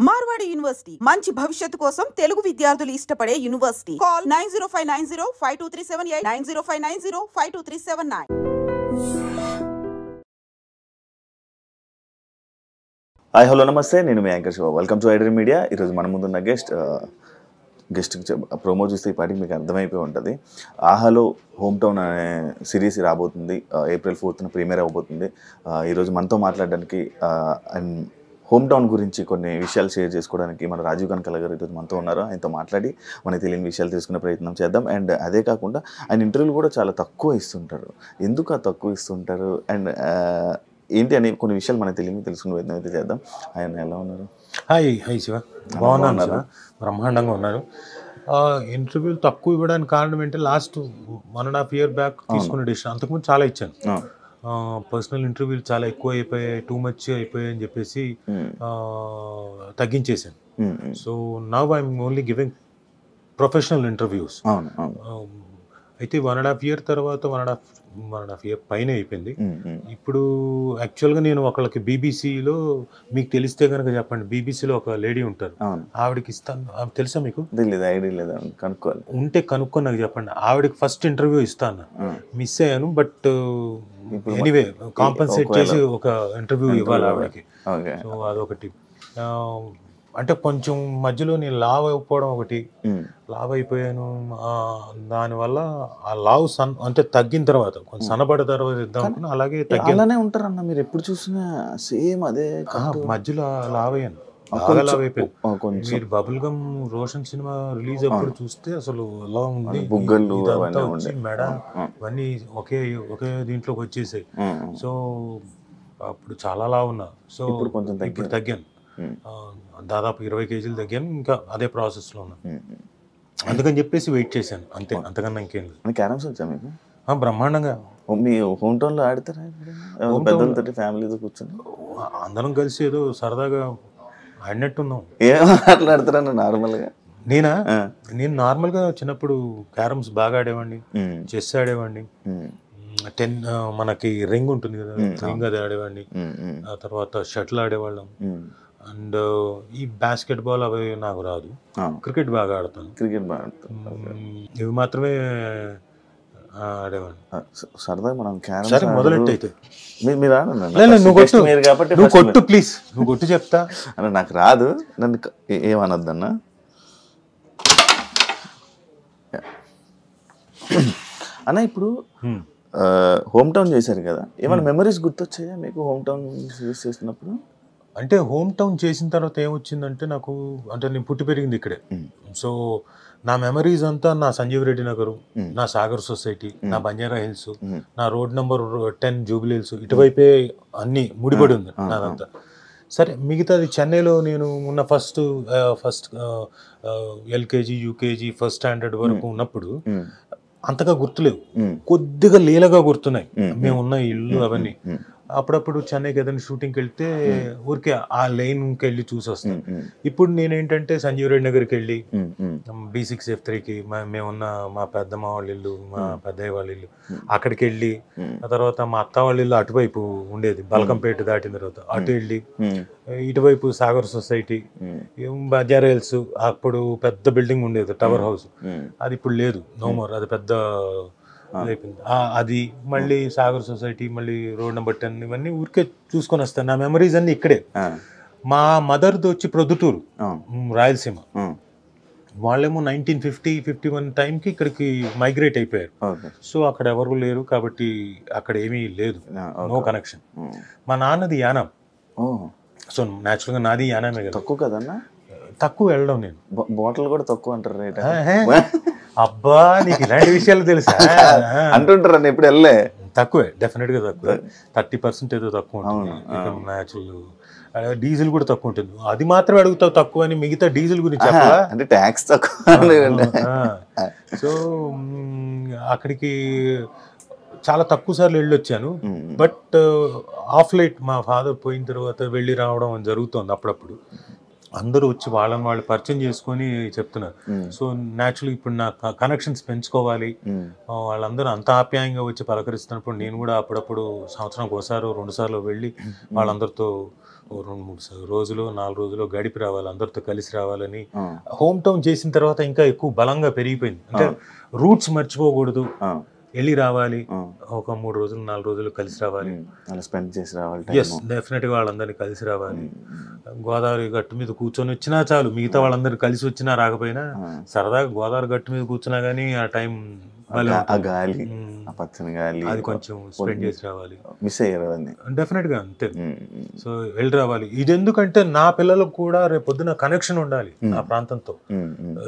Marwadi university మంచి భవిష్యత్తు కోసం తెలుగు విద్యార్థులు ఇష్టపడే యూనివర్సిటీ. కాల్ 9059052378 9059052379. హాయ్ హలో నమస్తే, నేను మీ anchor Shiva. Welcome to iDream media. ఈరోజు మన ముందున్న గెస్ట్ ప్రోమో చూస్తే ఈ పాటికి మీకు అర్థమైపోయి ఉంటుంది. ఆహాలో హోమ్ టౌన్ అనే సిరీస్ రాబోతుంది. ఏప్రిల్ 4th ప్రీమియర్ అవబోతుంది. ఈరోజు మనతో మాట్లాడడానికి అండ్ హోమ్ టౌన్ గురించి కొన్ని విషయాలు షేర్ చేసుకోవడానికి మన రాజీవ్ కనకాల గారు ఈరోజు మనతో ఉన్నారు. ఆయనతో మాట్లాడి మనకి తెలియని విషయాలు తెలుసుకునే ప్రయత్నం చేద్దాం. అండ్ అదే కాకుండా ఆయన ఇంటర్వ్యూలు కూడా చాలా తక్కువ ఇస్తుంటారు. ఎందుకు ఆ తక్కువ ఇస్తుంటారు అండ్ ఏంటి అని కొన్ని విషయాలు మనకు తెలుసుకునే ప్రయత్నం అయితే చేద్దాం. ఆయన ఎలా ఉన్నారు? హాయ్ హాయ్ శివ, బాగున్నాను. బ్రహ్మాండంగా ఉన్నారు. ఇంటర్వ్యూలు తక్కువ ఇవ్వడానికి కారణం ఏంటంటే లాస్ట్ 1.5 year బ్యాక్ తీసుకున్న డిసిషన్. అంతకుముందు చాలా ఇచ్చాను. పర్సనల్ ఇంటర్వ్యూలు చాలా ఎక్కువ అయిపోయాయి, టూ మచ్ అయిపోయాయి అని చెప్పేసి తగ్గించేసాను. So now I'm only giving professional interviews. అయితే 1.5 year తర్వాత 1.5 year పైన అయిపోయింది. ఇప్పుడు యాక్చువల్గా నేను ఒకళ్ళకి బీబీసీలో, మీకు తెలిస్తే కనుక చెప్పండి, బీబీసీలో ఒక లేడీ ఉంటారు, ఆవిడకి ఇస్తాను. తెలుసా మీకు? ఐడియా లేదా, కనుక్కోవాలి. ఉంటే కనుక్కొని నాకు చెప్పండి. ఆవిడకి ఫస్ట్ ఇంటర్వ్యూ ఇస్తాను, మిస్ అయ్యాను. బట్ ఎనీవే కాంపన్సేట్ చేసి ఒక ఇంటర్వ్యూ ఇవ్వాలి ఆవిడకి. సో అదొకటి. అంటే కొంచెం మధ్యలో నేను లావ్ అయిపోవడం ఒకటి, లావ్ అయిపోయాను. దానివల్ల ఆ లావ్ అంటే తగ్గిన తర్వాత కొంచెం సన్నబడ్డ తర్వాత ఇద్దాం అనుకున్నా, అలాగే తగ్గిలానే ఉంటారన్న. మీరు ఎప్పుడు చూసినా సేమ్ అదే. మధ్యలో లావ్ అయ్యాను, లావ్ అయిపోయాను. మీరు bubble gum Roshan cinema release అప్పుడు చూస్తే అసలు ఎలా ఉంది, బుగ్గలు, మెడ ఇవన్నీ ఒకే దీంట్లోకి వచ్చేసాయి. సో అప్పుడు చాలా లావ్ ఉన్నా. సో ఇప్పుడు తగ్గాను, దాదాపు 20 kgs తగ్గాను. ఇంకా అదే ప్రాసెస్లో ఉన్నాను. అందుకని చెప్పేసి వెయిట్ చేశాను అంతే, అంతకన్నా ఇంకేం లేదు. క్యారమ్స్ వచ్చా మీకు? బ్రహ్మాండంగా. మీ హోమ్ టౌన్లో ఆడతారా? పెద్దలతో ఫ్యామిలీతో కూర్చొని అందరం కలిసి ఏదో సరదాగా ఆడినట్టున్నాం. ఏం మాట్లాడతారా నార్మల్గా? నేను నార్మల్గా చిన్నప్పుడు క్యారమ్స్ బాగా ఆడేవాడిని, చెస్ ఆడేవాడిని, మనకి రింగ్ ఉంటుంది కదా, రింగ్ అది ఆడేవాడిని. ఆ తర్వాత షటిల్ ఆడేవాళ్ళం. అండ్ ఈ బాస్కెట్ బాల్ అవి నాకు రాదు. క్రికెట్ బాగా ఆడతాను. ఇవి మాత్రమే ఆడేవాడిని. సరదా మనం సరే మొదలెట్టయితే నువ్వు కొట్టు ప్లీజ్, నువ్వు కొట్టు చెప్తా. అన్న నాకు రాదు, నన్ను ఏమనొద్దన్నా. అన్న ఇప్పుడు హోమ్ టౌన్ చేశారు కదా, ఏమైనా మెమరీస్ గుర్తొచ్చాయా మీకు హోమ్ టౌన్ యూజ్ చేసినప్పుడు? అంటే హోమ్ టౌన్ చేసిన తర్వాత ఏమొచ్చిందంటే నాకు, అంటే నేను పుట్టి పెరిగింది ఇక్కడే. సో నా మెమరీస్ అంతా నా సంజీవ్ రెడ్డి నగరు, నా సాగర్ సొసైటీ, నా బంజారా హిల్స్, నా రోడ్ నెంబర్ 10 జూబిలీ హిల్స్, ఇటువైపే అన్ని ముడిపడి ఉంది నాదంతా. సరే మిగతాది చెన్నైలో నేను ఉన్న first LKG UKG first standard వరకు ఉన్నప్పుడు అంతగా గుర్తులేవు, కొద్దిగా లీలగా గుర్తున్నాయి మేము ఉన్న ఇల్లు అవన్నీ. అప్పుడప్పుడు చెన్నైకి ఏదైనా షూటింగ్కి వెళ్తే ఊరికే ఆ లైన్కి వెళ్ళి చూసి వస్తాం. ఇప్పుడు నేనేంటంటే సంజీవ్ రెడ్డి నగర్కి వెళ్ళి, B6F3కి మేమున్న మా పెద్దమ్మ వాళ్ళ ఇల్లు, మా పెద్దయ్య వాళ్ళ ఇల్లు, అక్కడికి వెళ్ళి, ఆ తర్వాత మా అత్త వాళ్ళ ఇల్లు అటువైపు ఉండేది, బల్కంపేట దాటిన తర్వాత అటు వెళ్ళి, ఇటువైపు సాగర్ సొసైటీ, బంజారా హిల్స్, అప్పుడు పెద్ద బిల్డింగ్ ఉండేది టవర్ హౌస్, అది ఇప్పుడు లేదు, నో మోర్, అది పెద్ద అయిపోయింది. అది మళ్ళీ సాగర్ సొసైటీ, మళ్ళీ రోడ్ నెంబర్ 10, ఇవన్నీ ఊరికే చూసుకొని వస్తాను. నా మెమరీస్ అన్ని ఇక్కడే. మా మదర్ది వచ్చి ప్రొద్దుటూరు, రాయలసీమ. వాళ్ళేమో 1950-51 టైంకి ఇక్కడికి మైగ్రేట్ అయిపోయారు. సో అక్కడ ఎవరు లేరు కాబట్టి అక్కడ ఏమీ లేదు, నో కనెక్షన్. మా నాన్నది యానాం. సో న్యాచురల్గా నాది యానామే కదా. తక్కువ కదన్నా? తక్కువ వెళ్ళడం. నేను బాటిల్ కూడా తక్కువ అంటారు రేట్. అబ్బా నీకు ఇలాంటి విషయాలు తెలుసా అంటుంటారు. ఎప్పుడు వెళ్ళే తక్కువే, డెఫినెట్ గా తక్కువ. 30% ఏదో తక్కువ ఉంటుంది. న్యాచురల్ డీజిల్ కూడా తక్కువ ఉంటుంది. అది మాత్రమే అడుగుతావు తక్కువ అని, మిగతా డీజిల్ గురించి అంటే ట్యాక్స్ తక్కువ. సో అక్కడికి చాలా తక్కువ సార్లు వెళ్ళొచ్చాను. బట్ ఆఫ్ లైట్ మా ఫాదర్ పోయిన తర్వాత వెళ్ళి రావడం జరుగుతుంది అప్పుడప్పుడు. అందరూ వచ్చి వాళ్ళని వాళ్ళు పరిచయం చేసుకొని చెప్తున్నారు. సో న్యాచురల్ ఇప్పుడు నా కనెక్షన్స్ పెంచుకోవాలి, వాళ్ళందరూ అంత ఆప్యాయంగా వచ్చి పలకరిస్తున్నప్పుడు నేను కూడా అప్పుడప్పుడు సంవత్సరానికి ఒకసారి 2 సార్లు వెళ్ళి వాళ్ళందరితో ఓ 2-3 రోజులు 4 రోజులు గడిపి రావాలి, అందరితో కలిసి రావాలని. హోమ్ టౌన్ చేసిన తర్వాత ఇంకా ఎక్కువ బలంగా పెరిగిపోయింది. అంటే రూట్స్ మర్చిపోకూడదు, వెళ్ళి రావాలి, ఒక 3 రోజులు 4 రోజులు కలిసి రావాలి, స్పెండ్ చేసి రావాలి. ఎస్, డెఫినెట్గా వాళ్ళందరినీ కలిసి రావాలి. గోదావరి గట్టు మీద కూర్చొని వచ్చినా చాలు, మిగతా వాళ్ళందరూ కలిసి వచ్చినా రాకపోయినా సరదాగా గోదావరి గట్టు మీద కూర్చున్నా కానీ ఆ టైం ఆ గాలి, ఆ పచ్చని గాలి అది కొంచెం స్పెండ్ చేసి రావాలి. మిస్ అయ్యారు అవన్నీ డెఫినెట్గా అంతే. సో వెళ్ళి రావాలి. ఇది ఎందుకంటే నా పిల్లలకు కూడా రేపొద్దున కనెక్షన్ ఉండాలి ఆ ప్రాంతంతో.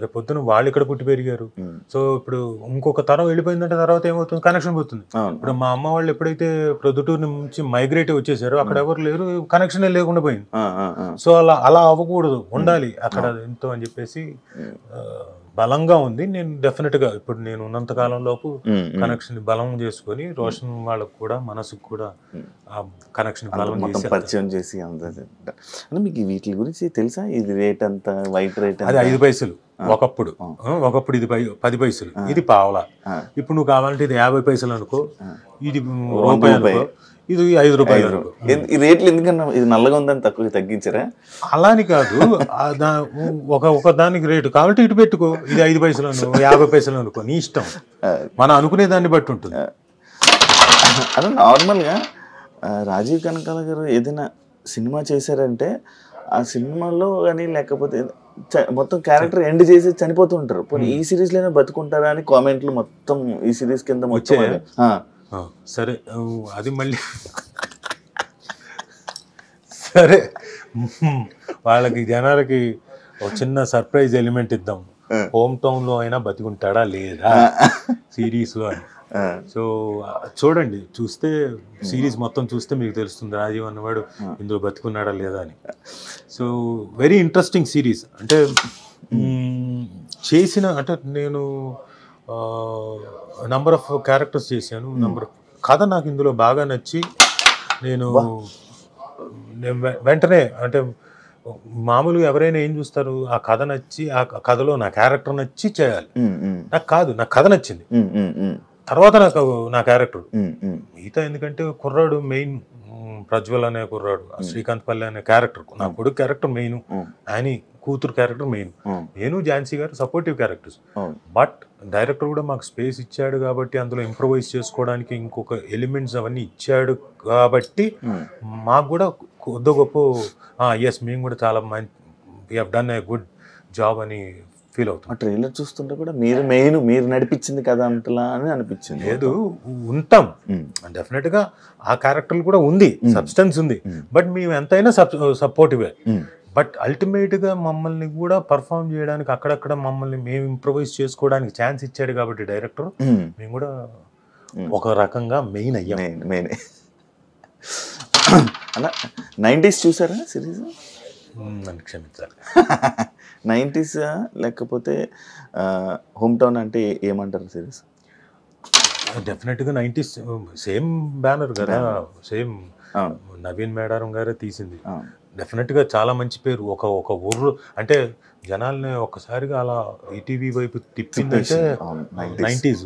రేపొద్దున వాళ్ళు ఇక్కడ పుట్టి పెరిగారు. సో ఇప్పుడు ఇంకొక తరం వెళ్ళిపోయిందంటే తర్వాత ఏమవుతుంది, కనెక్షన్ పోతుంది. ఇప్పుడు మా అమ్మ వాళ్ళు ఎప్పుడైతే ప్రొద్దుటూరు నుంచి మైగ్రేట్ వచ్చేసారో అక్కడ ఎవరు లేరు, కనెక్షన్ లేకుండా పోయింది. సో అలా అవ్వకూడదు, ఉండాలి అక్కడ ఎంతో అని చెప్పేసి బలంగా ఉంది. నేను డెఫినెట్గా ఇప్పుడు నేను ఉన్నంత కాలంలోపు కనెక్షన్ బలం చేసుకొని రోషన్ వాళ్ళకు కూడా మనసుకు కూడా ఆ కనెక్షన్ బలం పరిచయం చేసి అంటే మీకు వీటి గురించి తెలుసా? ఇది రేట్ అంత, వైట్ రేట్ అది 5 పైసలు ఒకప్పుడు ఇది 10 పైసలు, ఇది పావలా. ఇప్పుడు నువ్వు కావాలంటే ఇది 50 పైసలు అనుకో, ఇది రూపాయి అనుకో, ఇది 5 రూపాయలు. ఈ రేట్లు ఎందుకన్నా ఇది నల్లగా ఉందని తగ్గించారా? అలాని కాదు, ఒక దానికి రేటు కావాలంటే ఇటు పెట్టుకో, ఇది 5 పైసలు అనుకో, 50 పైసలు అనుకో, నీ ఇష్టం, మనం అనుకునే దాన్ని బట్టి ఉంటుంది. అదే నార్మల్గా రాజీవ్ కనకాల గారు ఏదైనా సినిమా చేశారంటే ఆ సినిమాలో కానీ లేకపోతే మొత్తం క్యారెక్టర్ ఎండ్ చేసి చనిపోతూ ఉంటారు. ఈ సిరీస్ లోనే బతుకుంటారా అని కామెంట్లు మొత్తం ఈ సిరీస్ కింద వచ్చాయి. సరే, అది మళ్ళీ సరే, వాళ్ళకి జనాలకి ఒక చిన్న సర్ప్రైజ్ ఎలిమెంట్ ఇద్దాం. హోమ్ టౌన్ లో అయినా బతికుంటాడా లేదా సిరీస్ లో అని. సో చూడండి, చూస్తే సిరీస్ మొత్తం చూస్తే మీకు తెలుస్తుంది రాజీవ్ అన్నవాడు ఇందులో బతుకున్నాడా లేదా అని. So very interesting series. అంటే అంటే నేను నంబర్ ఆఫ్ క్యారెక్టర్స్ చేశాను, కథ నాకు ఇందులో బాగా నచ్చి నేను వెంటనే, అంటే మామూలుగా ఎవరైనా ఏం చూస్తారు, ఆ కథ నచ్చి ఆ కథలో నా క్యారెక్టర్ నచ్చి చేయాలి. నాకు కాదు, నాకు కథ నచ్చింది, తర్వాత నాకు నా క్యారెక్టర్ మిగతా. ఎందుకంటే కుర్రాడు మెయిన్, ప్రజ్వల్ అనే కుర్రాడు, శ్రీకాంత్ పల్లె అనే క్యారెక్టర్, నా కొడుకు క్యారెక్టర్ మెయిన్, ఆయన కూతురు క్యారెక్టర్ మెయిన్, నేను ఝాన్సీ గారు సపోర్టివ్ క్యారెక్టర్స్. బట్ డైరెక్టర్ కూడా మాకు స్పేస్ ఇచ్చాడు కాబట్టి, అందులో ఇంప్రొవైజ్ చేసుకోవడానికి ఇంకొక ఎలిమెంట్స్ అవన్నీ ఇచ్చాడు కాబట్టి మాకు కూడా కొద్ది గొప్ప ఎస్ మేము కూడా చాలా మంచి, we have done a good job అని ఫీల్ అవుతాం. ట్రైలర్ చూస్తుంటే కూడా మీరు నడిపించింది కదా అంతలా అని అనిపించింది. లేదు, ఉంటాం డెఫినెట్ గా, ఆ క్యారెక్టర్ కూడా ఉంది, సబ్స్టెన్స్ ఉంది, బట్ మేము ఎంతైనా సపోర్టివే. బట్ అల్టిమేట్ గా మమ్మల్ని కూడా పర్ఫామ్ చేయడానికి అక్కడక్కడ మమ్మల్ని మేము ఇంప్రొవైజ్ చేసుకోవడానికి ఛాన్స్ ఇచ్చాడు కాబట్టి డైరెక్టర్, మేము కూడా ఒక రకంగా మెయిన్ అయ్యాం. మెయిన్ అలా 90s చూసారా సిరీస్? నన్ను క్షమించాలి. 90s లేకపోతే హోమ్ టౌన్ అంటే ఏమంటారు సిరీస్? డెఫినెట్గా 90s, సేమ్ బ్యానర్ కదా, సేమ్ నవీన్ మేడారం గారే తీసింది. డెఫినెట్గా చాలా మంచి పేరు. ఒక ఊర్లో అంటే జనాల్ని ఒక్కసారిగా అలా ఈటీవీ వైపు తిప్పిందంటే 90s,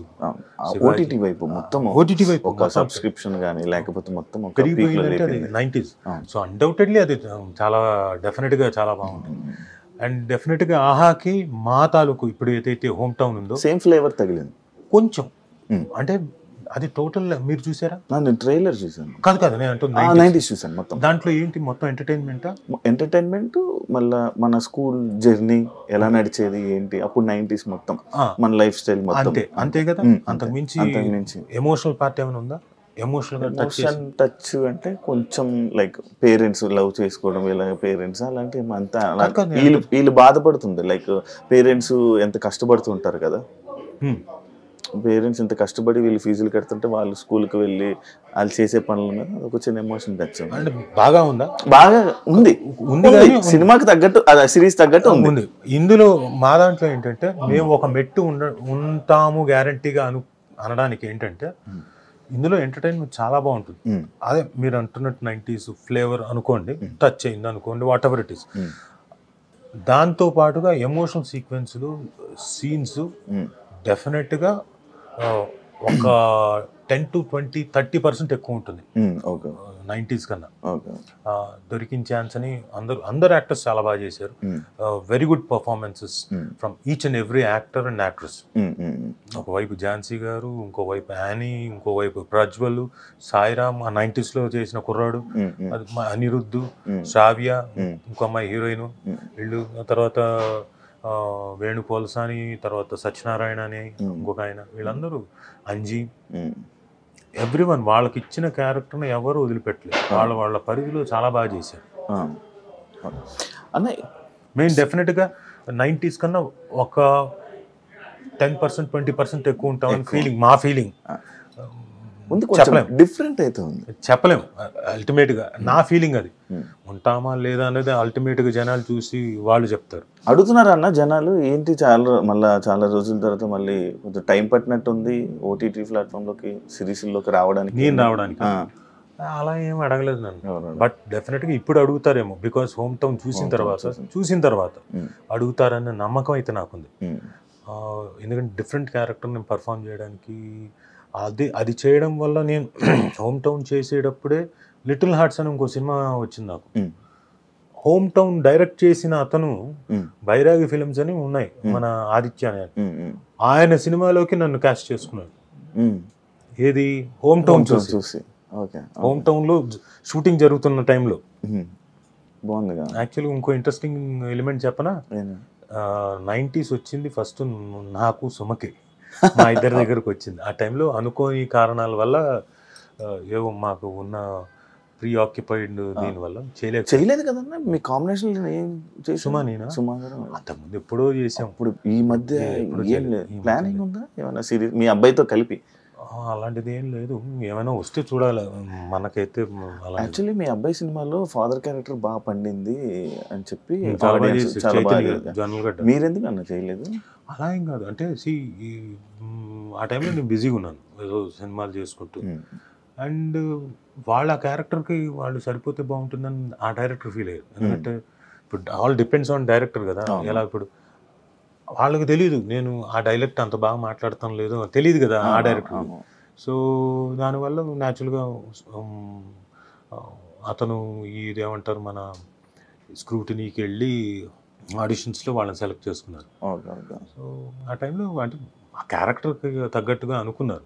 ఓటీటీ వైపు మొత్తం, ఓటీటీ వైపు ఒక సబ్స్క్రిప్షన్ కానీ లేకపోతే మొత్తం పెరిగిపోయిందంటే అది 90s. సో అన్డౌటెడ్లీ అది చాలా డెఫినెట్గా చాలా బాగుంటుంది. అండ్ డెఫినెట్గా ఆహాకి మా తాలూకు ఇప్పుడు ఏదైతే హోమ్ టౌన్ ఉందో సేమ్ ఫ్లేవర్ తగిలింది కొంచెం. అంటే అది టోటల్ మీరు చూసారా? నేను ట్రైలర్ చూసాను. కాదు నేను అంటున్నా 90s చూసాను మొత్తం. దాంట్లో ఏంటి మొత్తం ఎంటర్టైన్మెంట్, మళ్ళీ మన స్కూల్ జర్నీ ఎలా నడిచేది ఏంటి అప్పుడు 90s మొత్తం, మన లైఫ్ స్టైల్ మొత్తం అంతే కదా. అంతకు మించి ఎమోషనల్ పార్ట్ ఏమైనా ఉందా? ఎమోషనల్ టచ్ అంటే కొంచెం లైక్ పేరెంట్స్ లవ్ చేసుకోవడం, ఇలా పేరెంట్స్ అలాంటి అంతా వీళ్ళు బాధపడుతుంది. లైక్ పేరెంట్స్ ఎంత కష్టపడుతుంటారు కదా, పేరెంట్స్ ఎంత కష్టపడి వీళ్ళు ఫీజులు కడుతుంటే వాళ్ళు స్కూల్కి వెళ్ళి వాళ్ళు చేసే పనుల మీద ఒక చిన్న ఎమోషన్ టచ్ బాగా ఉందా? బాగా ఉంది, సినిమాకి తగ్గట్టు, సిరీస్ తగ్గట్టు ఉంది. ఇందులో మా దాంట్లో ఏంటంటే మేము ఒక మెట్టు ఉంటాము గ్యారంటీగా అనడానికి ఏంటంటే ఇందులో ఎంటర్టైన్మెంట్ చాలా బాగుంటుంది. అదే మీరు అంటున్నట్టు 90s ఫ్లేవర్ అనుకోండి, టచ్ అయింది అనుకోండి, వాట్ ఎవర్ ఇట్ ఈస్. దాంతో పాటుగా ఎమోషనల్ సీక్వెన్స్లు, సీన్స్ డెఫినెట్గా ఒక 10 to 20, 30% ఎక్కువ ఉంటుంది ఓకే 90s కన్నా. ఓకే దొరికిన ఛాన్స్ అని అందరు యాక్టర్స్ చాలా బాగా చేశారు. Very good performances from each and every actor and actress. ఒకవైపు ఝాన్సీ గారు, ఇంకోవైపు యానీ, ఇంకోవైపు ప్రజ్వల్, సాయిరామ్, ఆ 90s లో చేసిన కుర్రాడు, అది అనిరుద్ధు, శ్రావ్య, ఇంకో అమ్మాయి హీరోయిన్, వీళ్ళు తర్వాత వేణు పోల్సాని, తర్వాత సత్యనారాయణ అని ఇంకొక ఆయన, వీళ్ళందరూ అంజీ, ఎవ్రీవన్ వాళ్ళకి ఇచ్చిన క్యారెక్టర్ని ఎవరు వదిలిపెట్టలేదు. వాళ్ళ పరిధిలో చాలా బాగా చేశారు. అన్న మేము డెఫినెట్గా 90s కన్నా ఒక 10%, 20% ఎక్కువ ఉంటామని ఫీలింగ్, మా ఫీలింగ్. చెప్పలేం, డిఫరెంట్ అవుతుంది, చెప్పలేం. అల్టిమేట్గా నా ఫీలింగ్ అది. ఉంటామా లేదా అనేది అల్టిమేట్గా జనాలు చూసి వాళ్ళు చెప్తారు. అడుగుతున్నారు అన్న జనాలు, ఏంటి చాలా రోజుల తర్వాత మళ్ళీ కొంచెం టైం పట్టినట్టుంది ఓటీటీ ప్లాట్ఫామ్లోకి, సిరీస్లోకి రావడానికి. నేను రావడానికి అలా ఏం అడగలేదు నన్ను. బట్ డెఫినెట్గా ఇప్పుడు అడుగుతారేమో, బికాస్ హోమ్ టౌన్ చూసిన తర్వాత అడుగుతారన్న నమ్మకం అయితే నాకుంది. ఎందుకంటే డిఫరెంట్ క్యారెక్టర్ నేను పర్ఫామ్ చేయడానికి, అది చేయడం వల్ల నేను హోమ్ టౌన్ చేసేటప్పుడే లిటిల్ హార్ట్స్ అని ఇంకో సినిమా వచ్చింది నాకు. హోమ్ టౌన్ డైరెక్ట్ చేసిన అతను బైరాగి ఫిల్మ్స్ అని ఉన్నాయి, మన ఆదిత్య అని, ఆయన సినిమాలోకి నన్ను క్యాస్ట్ చేసుకున్నాడు. ఏది హోమ్ టౌన్ చూసి. హోమ్ టౌన్ లో షూటింగ్ జరుగుతున్న టైంలో. బాగుంది. యాక్చువల్గా ఇంకో ఇంట్రెస్టింగ్ ఎలిమెంట్ చెప్పనా, 90s వచ్చింది ఫస్ట్ నాకు, సుమకి, మా ఇద్దరి దగ్గరకు వచ్చింది. ఆ టైంలో అనుకోని కారణాల వల్ల ఏవో మాకు ఉన్న ప్రీ ఆక్యుపైడ్ దీనివల్ల చేయలేదు కదన్నా. మీ కాంబినేషన్ సుమా నేనా? సుమా గారు అంతకుముందు ఎప్పుడో చేసాం. ఇప్పుడు ఈ మధ్య ప్లానింగ్ ఉందా ఏమన్నా సిరీస్ మీ అబ్బాయితో కలిపి? అలాంటిది ఏం లేదు, ఏమైనా వస్తే చూడాలి. మనకైతే యాక్చువల్లీ మీ అబ్బాయి సినిమాలో ఫాదర్ క్యారెక్టర్ బాగా పండింది అని చెప్పి మీరెందుకు అన్న చేయలేదు? అలా ఏం కాదు, అంటే ఆ టైంలో నేను బిజీగా ఉన్నాను ఏదో సినిమాలు చేసుకుంటూ. అండ్ వాళ్ళ క్యారెక్టర్కి వాళ్ళు సరిపోతే బాగుంటుందని ఆ డైరెక్టర్ ఫీల్ అయ్యారు. ఎందుకంటే ఇప్పుడు ఆల్ డిపెండ్స్ ఆన్ డైరెక్టర్ కదా. ఎలా ఇప్పుడు వాళ్ళకి తెలియదు నేను ఆ డైలెక్ట్ అంత బాగా మాట్లాడతాం లేదు, తెలియదు కదా ఆ డైరెక్టర్. సో దానివల్ల న్యాచురల్గా అతను ఇదేమంటారు మన స్క్రూటినీకి వెళ్ళి ఆడిషన్స్లో వాళ్ళని సెలెక్ట్ చేసుకున్నారు. సో ఆ టైంలో అంటే ఆ క్యారెక్టర్కి తగ్గట్టుగా అనుకున్నారు.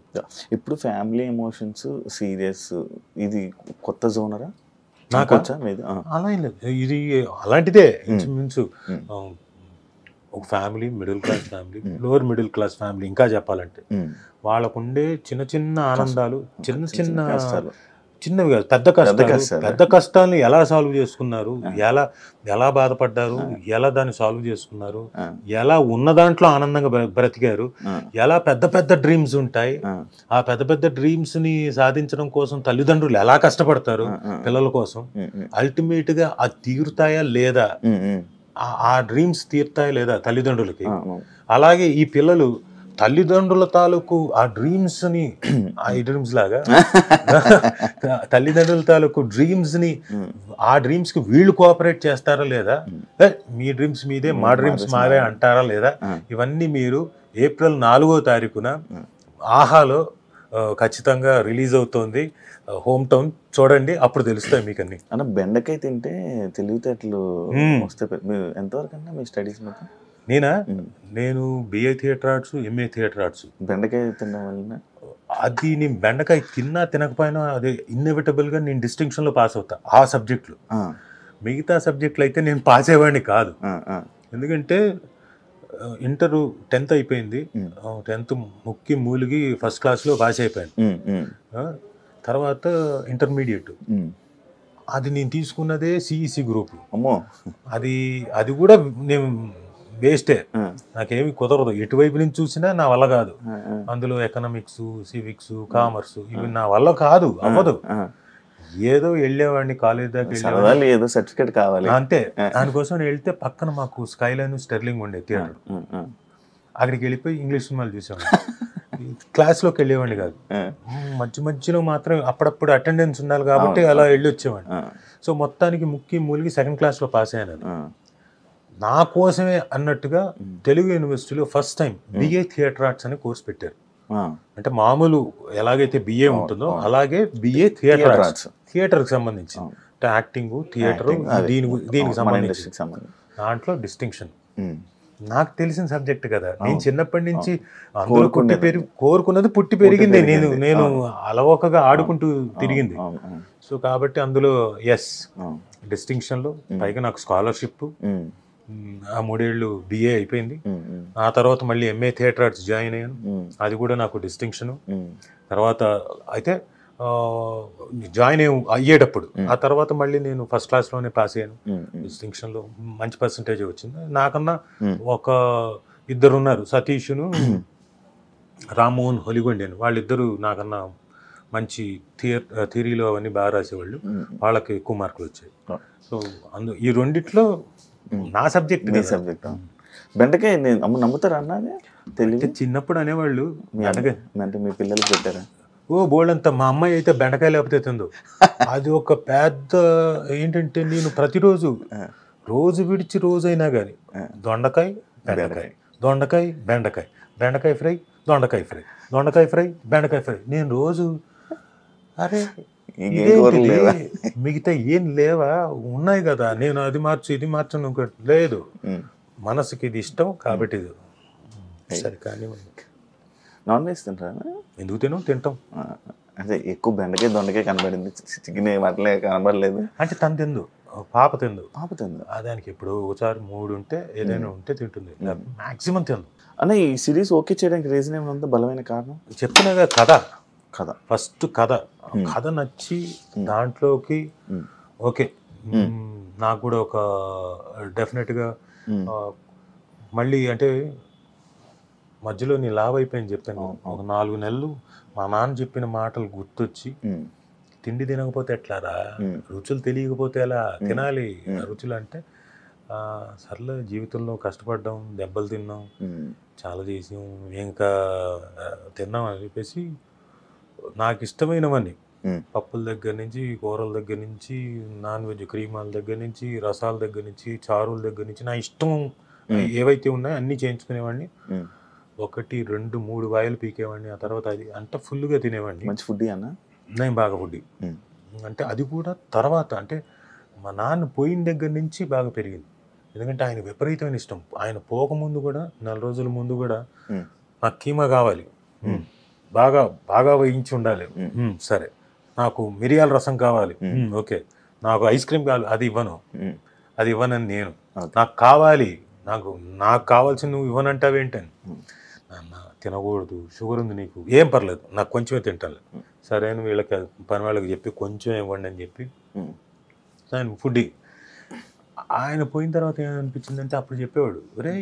ఇప్పుడు ఫ్యామిలీ ఎమోషన్స్ సీరియస్ ఇది కొత్త జోనరా? నాకు అలా ఏం లేదు, ఇది అలాంటిదే ఇంచుమించు. ఒక family, middle class family, lower middle class family ఇంకా చెప్పాలంటే, వాళ్ళకుండే చిన్న చిన్న ఆనందాలు, చిన్నవి కాదు పెద్ద కష్టాలను ఎలా సాల్వ్ చేసుకున్నారు, ఎలా బాధపడ్డారు, ఎలా దాన్ని సాల్వ్ చేసుకున్నారు, ఎలా ఉన్న దాంట్లో ఆనందంగా బ్రతికారు, ఎలా పెద్ద డ్రీమ్స్ ఉంటాయి, ఆ పెద్ద డ్రీమ్స్ ని సాధించడం కోసం తల్లిదండ్రులు ఎలా కష్టపడతారు పిల్లల కోసం, అల్టిమేట్ గా అది తీరుతాయా లేదా, ఆ డ్రీమ్స్ తీరుతాయా లేదా తల్లిదండ్రులకి. అలాగే ఈ పిల్లలు తల్లిదండ్రుల తాలూకు ఆ డ్రీమ్స్ ని, ఈ డ్రీమ్స్ లాగా తల్లిదండ్రుల తాలూకు డ్రీమ్స్ ని, ఆ డ్రీమ్స్ కి వీళ్ళు కోఆపరేట్ చేస్తారా లేదా, మీ డ్రీమ్స్ మీదే మా డ్రీమ్స్ మావే అంటారా లేదా, ఇవన్నీ మీరు ఏప్రిల్ 4వ తారీఖున ఆహాలో ఖచ్చితంగా రిలీజ్ అవుతోంది. హోమ్ టౌన్ చూడండి, అప్పుడు తెలుస్తాయి మీకు అన్ని. అన్న బెండకాయ తింటే తెలివితేటలు వస్తాయి. ఎంతవరకు అన్నా మీ స్టడీస్ మొత్తం? నేను BA theatre arts, MA theatre arts. బెండకాయ తినడం వల్ల అది నేను బెండకాయ తిన్నా తినకపోయినా అదే ఇన్ఎవిటబుల్గా నేను డిస్టింక్షన్లో పాస్ అవుతా ఆ సబ్జెక్టులు. మిగతా సబ్జెక్టులు అయితే నేను పాస్ అయ్యేవాడిని కాదు. ఎందుకంటే ఇంటర్ 10th అయిపోయింది, 10th ముక్కి మూలిగి ఫస్ట్ క్లాస్లో పాస్ అయిపోయాను. తర్వాత ఇంటర్మీడియట్, అది నేను తీసుకున్నదే CEC గ్రూప్. అది కూడా నేను వేస్టే, నాకేమి కుదరదు. ఎటువైపు నుంచి చూసినా నా వల్ల కాదు. అందులో ఎకనామిక్స్, సివిక్స్, కామర్స్ ఇవి నా వల్ల కాదు, అవ్వదు. ఏదో వెళ్ళేవాడిని కాలేజ్ దాకా, ఏదో సర్టిఫికేట్ కావాలి అంతే. దానికోసం వెళ్తే పక్కన మాకు స్కైలైన్, స్టెర్లింగ్ ఉండే థియేటర్, అక్కడికి వెళ్ళిపోయి ఇంగ్లీష్ సినిమాలు చూసేవాడిని. క్లాస్లోకి వెళ్ళేవాడిని కాదు, మధ్యలో మాత్రం అప్పుడప్పుడు అటెండెన్స్ ఉండాలి కాబట్టి అలా వెళ్ళి వచ్చేవాడిని. సో మొత్తానికి ముక్కి మూలిగి 2nd క్లాస్లో పాస్ అయ్యాను. నా కోసమే అన్నట్టుగా తెలుగు యూనివర్సిటీలో first time BA theatre arts అనే కోర్స్ పెట్టారు. అంటే మామూలు ఎలాగైతే బిఏ ఉంటుందో అలాగే బిఏ థియేటర్ ఆర్ట్స్, థియేటర్కి సంబంధించి అంటే యాక్టింగ్, థియేటర్, దీనికి సంబంధించి దాంట్లో డిస్టింక్షన్. నాకు తెలిసిన సబ్జెక్ట్ కదా, నేను చిన్నప్పటి నుంచి అందులో కోరుకున్నది పుట్టి పెరిగింది, నేను అలవోకగా ఆడుకుంటూ తిరిగింది. సో కాబట్టి అందులో ఎస్ డిస్టింక్షన్లో, పైగా నాకు స్కాలర్షిప్, ఆ 3 ఏళ్ళు బిఏ అయిపోయింది. ఆ తర్వాత మళ్ళీ ఎంఏ థియేటర్ ఆర్ట్స్ జాయిన్ అయ్యాను, అది కూడా నాకు డిస్టింక్షను. తర్వాత అయితే జాయిన్ అయ్యేటప్పుడు ఆ తర్వాత మళ్ళీ నేను ఫస్ట్ క్లాస్లోనే పాస్ అయ్యాను, డిస్టింక్షన్లో మంచి పర్సంటేజ్ వచ్చింది. నాకన్నా ఒక 2 ఉన్నారు, సతీష్ను రామ్మోహన్ హొలిగొండి అని, వాళ్ళిద్దరూ నాకన్నా మంచి థియరీలో అవన్నీ బాగా రాసేవాళ్ళు, వాళ్ళకి ఎక్కువ మార్కులు వచ్చాయి. సో ఈ రెండిట్లో నా సబ్జెక్ట్ బెండకాయ నమ్ముతారా అన్నది తెలియదు. చిన్నప్పుడు అనేవాళ్ళు అంటే మీ పిల్లలకి పెట్టారా? ఓ బోల్డంతా. మా అమ్మాయి అయితే బెండకాయ లేకపోతే తిందో, అది ఒక పెద్ద ఏంటంటే, నేను ప్రతిరోజు రోజు విడిచి రోజైనా కానీ దొండకాయ బెండకాయ, దొండకాయ బెండకాయ, బెండకాయ ఫ్రై, దొండకాయ ఫ్రై, దొండకాయ ఫ్రై, బెండకాయ ఫ్రై. నేను రోజు అరే మిగతా ఏం లేవా, ఉన్నాయి కదా, నేను అది మార్చు ఇది మార్చను లేదు, మనసుకి ఇది ఇష్టం కాబట్టి ఇది సరే. కానీ నాన్ వెజ్ తింటారా? ఎందుకు తింటాం, అంటే ఎక్కువ బెండకాయ దొండకాయ కనబడింది, చికెన్ వాటిలో కనబడలేదు. అంటే తను తిందు, పాప తిందు. దానికి ఎప్పుడు ఒకసారి 3 ఉంటే ఏదైనా ఉంటే తింటుంది, మాక్సిమం తిందు. అన్న ఈ సిరీస్ ఓకే చేయడానికి రీజన్ ఏమైనా ఉందా, బలమైన కారణం? చెప్పినగా కథ ఫస్ట్ కథ నచ్చి దాంట్లోకి ఓకే, నాకు కూడా ఒక డెఫినెట్గా మళ్ళీ అంటే మధ్యలో నీ లావ్ అయిపోయింది చెప్పాను, ఒక 4 నెలలు మా నాన్న చెప్పిన మాటలు గుర్తొచ్చి, తిండి తినకపోతే ఎట్లారా, రుచులు తెలియకపోతే ఎలా తినాలి రుచులు అంటే, సర్లే జీవితంలో కష్టపడ్డాం, దెబ్బలు తిన్నాం, చాలా చేసాం, ఇంకా తిన్నాం అని చెప్పేసి నాకు ఇష్టమైనవన్నీ, పప్పుల దగ్గర నుంచి, కూరల దగ్గర నుంచి, నాన్ వెజ్ క్రీమాల దగ్గర నుంచి, రసాల దగ్గర నుంచి, చారుల దగ్గర నుంచి, నా ఇష్టం ఏవైతే ఉన్నాయో అన్నీ చేయించుకునేవాడిని. 1, 2, 3 వాయిలు పీకేవాడిని. ఆ తర్వాత అది అంతా ఫుల్గా తినేవాడిని. మంచి ఫుడ్ అన్న, నేను బాగా ఫుడ్. అంటే అది కూడా తర్వాత అంటే మా నాన్న పోయిన దగ్గర నుంచి బాగా పెరిగింది. ఎందుకంటే ఆయన విపరీతమైన ఇష్టం. ఆయన పోకముందు కూడా 4 రోజుల ముందు కూడా నాకు కీమా కావాలి, బాగా బాగా వేయించి ఉండాలి, సరే, నాకు మిరియాల రసం కావాలి, ఓకే, నాకు ఐస్ క్రీమ్ కావాలి, అది ఇవ్వనని నేను, నాకు కావాలి, నాకు కావాల్సింది నువ్వు ఇవ్వనంటావేంటని, నాన్న తినకూడదు, షుగర్ ఉంది నీకు, ఏం పర్లేదు, నాకు కొంచెమే తింటాను, సరే అని వీళ్ళకి పని వాళ్ళకి చెప్పి కొంచెం ఇవ్వండి అని చెప్పి ఆయన ఫుడ్. ఆయన పోయిన తర్వాత ఏమనిపించిందంటే, అప్పుడు చెప్పేవాడు, ఒరే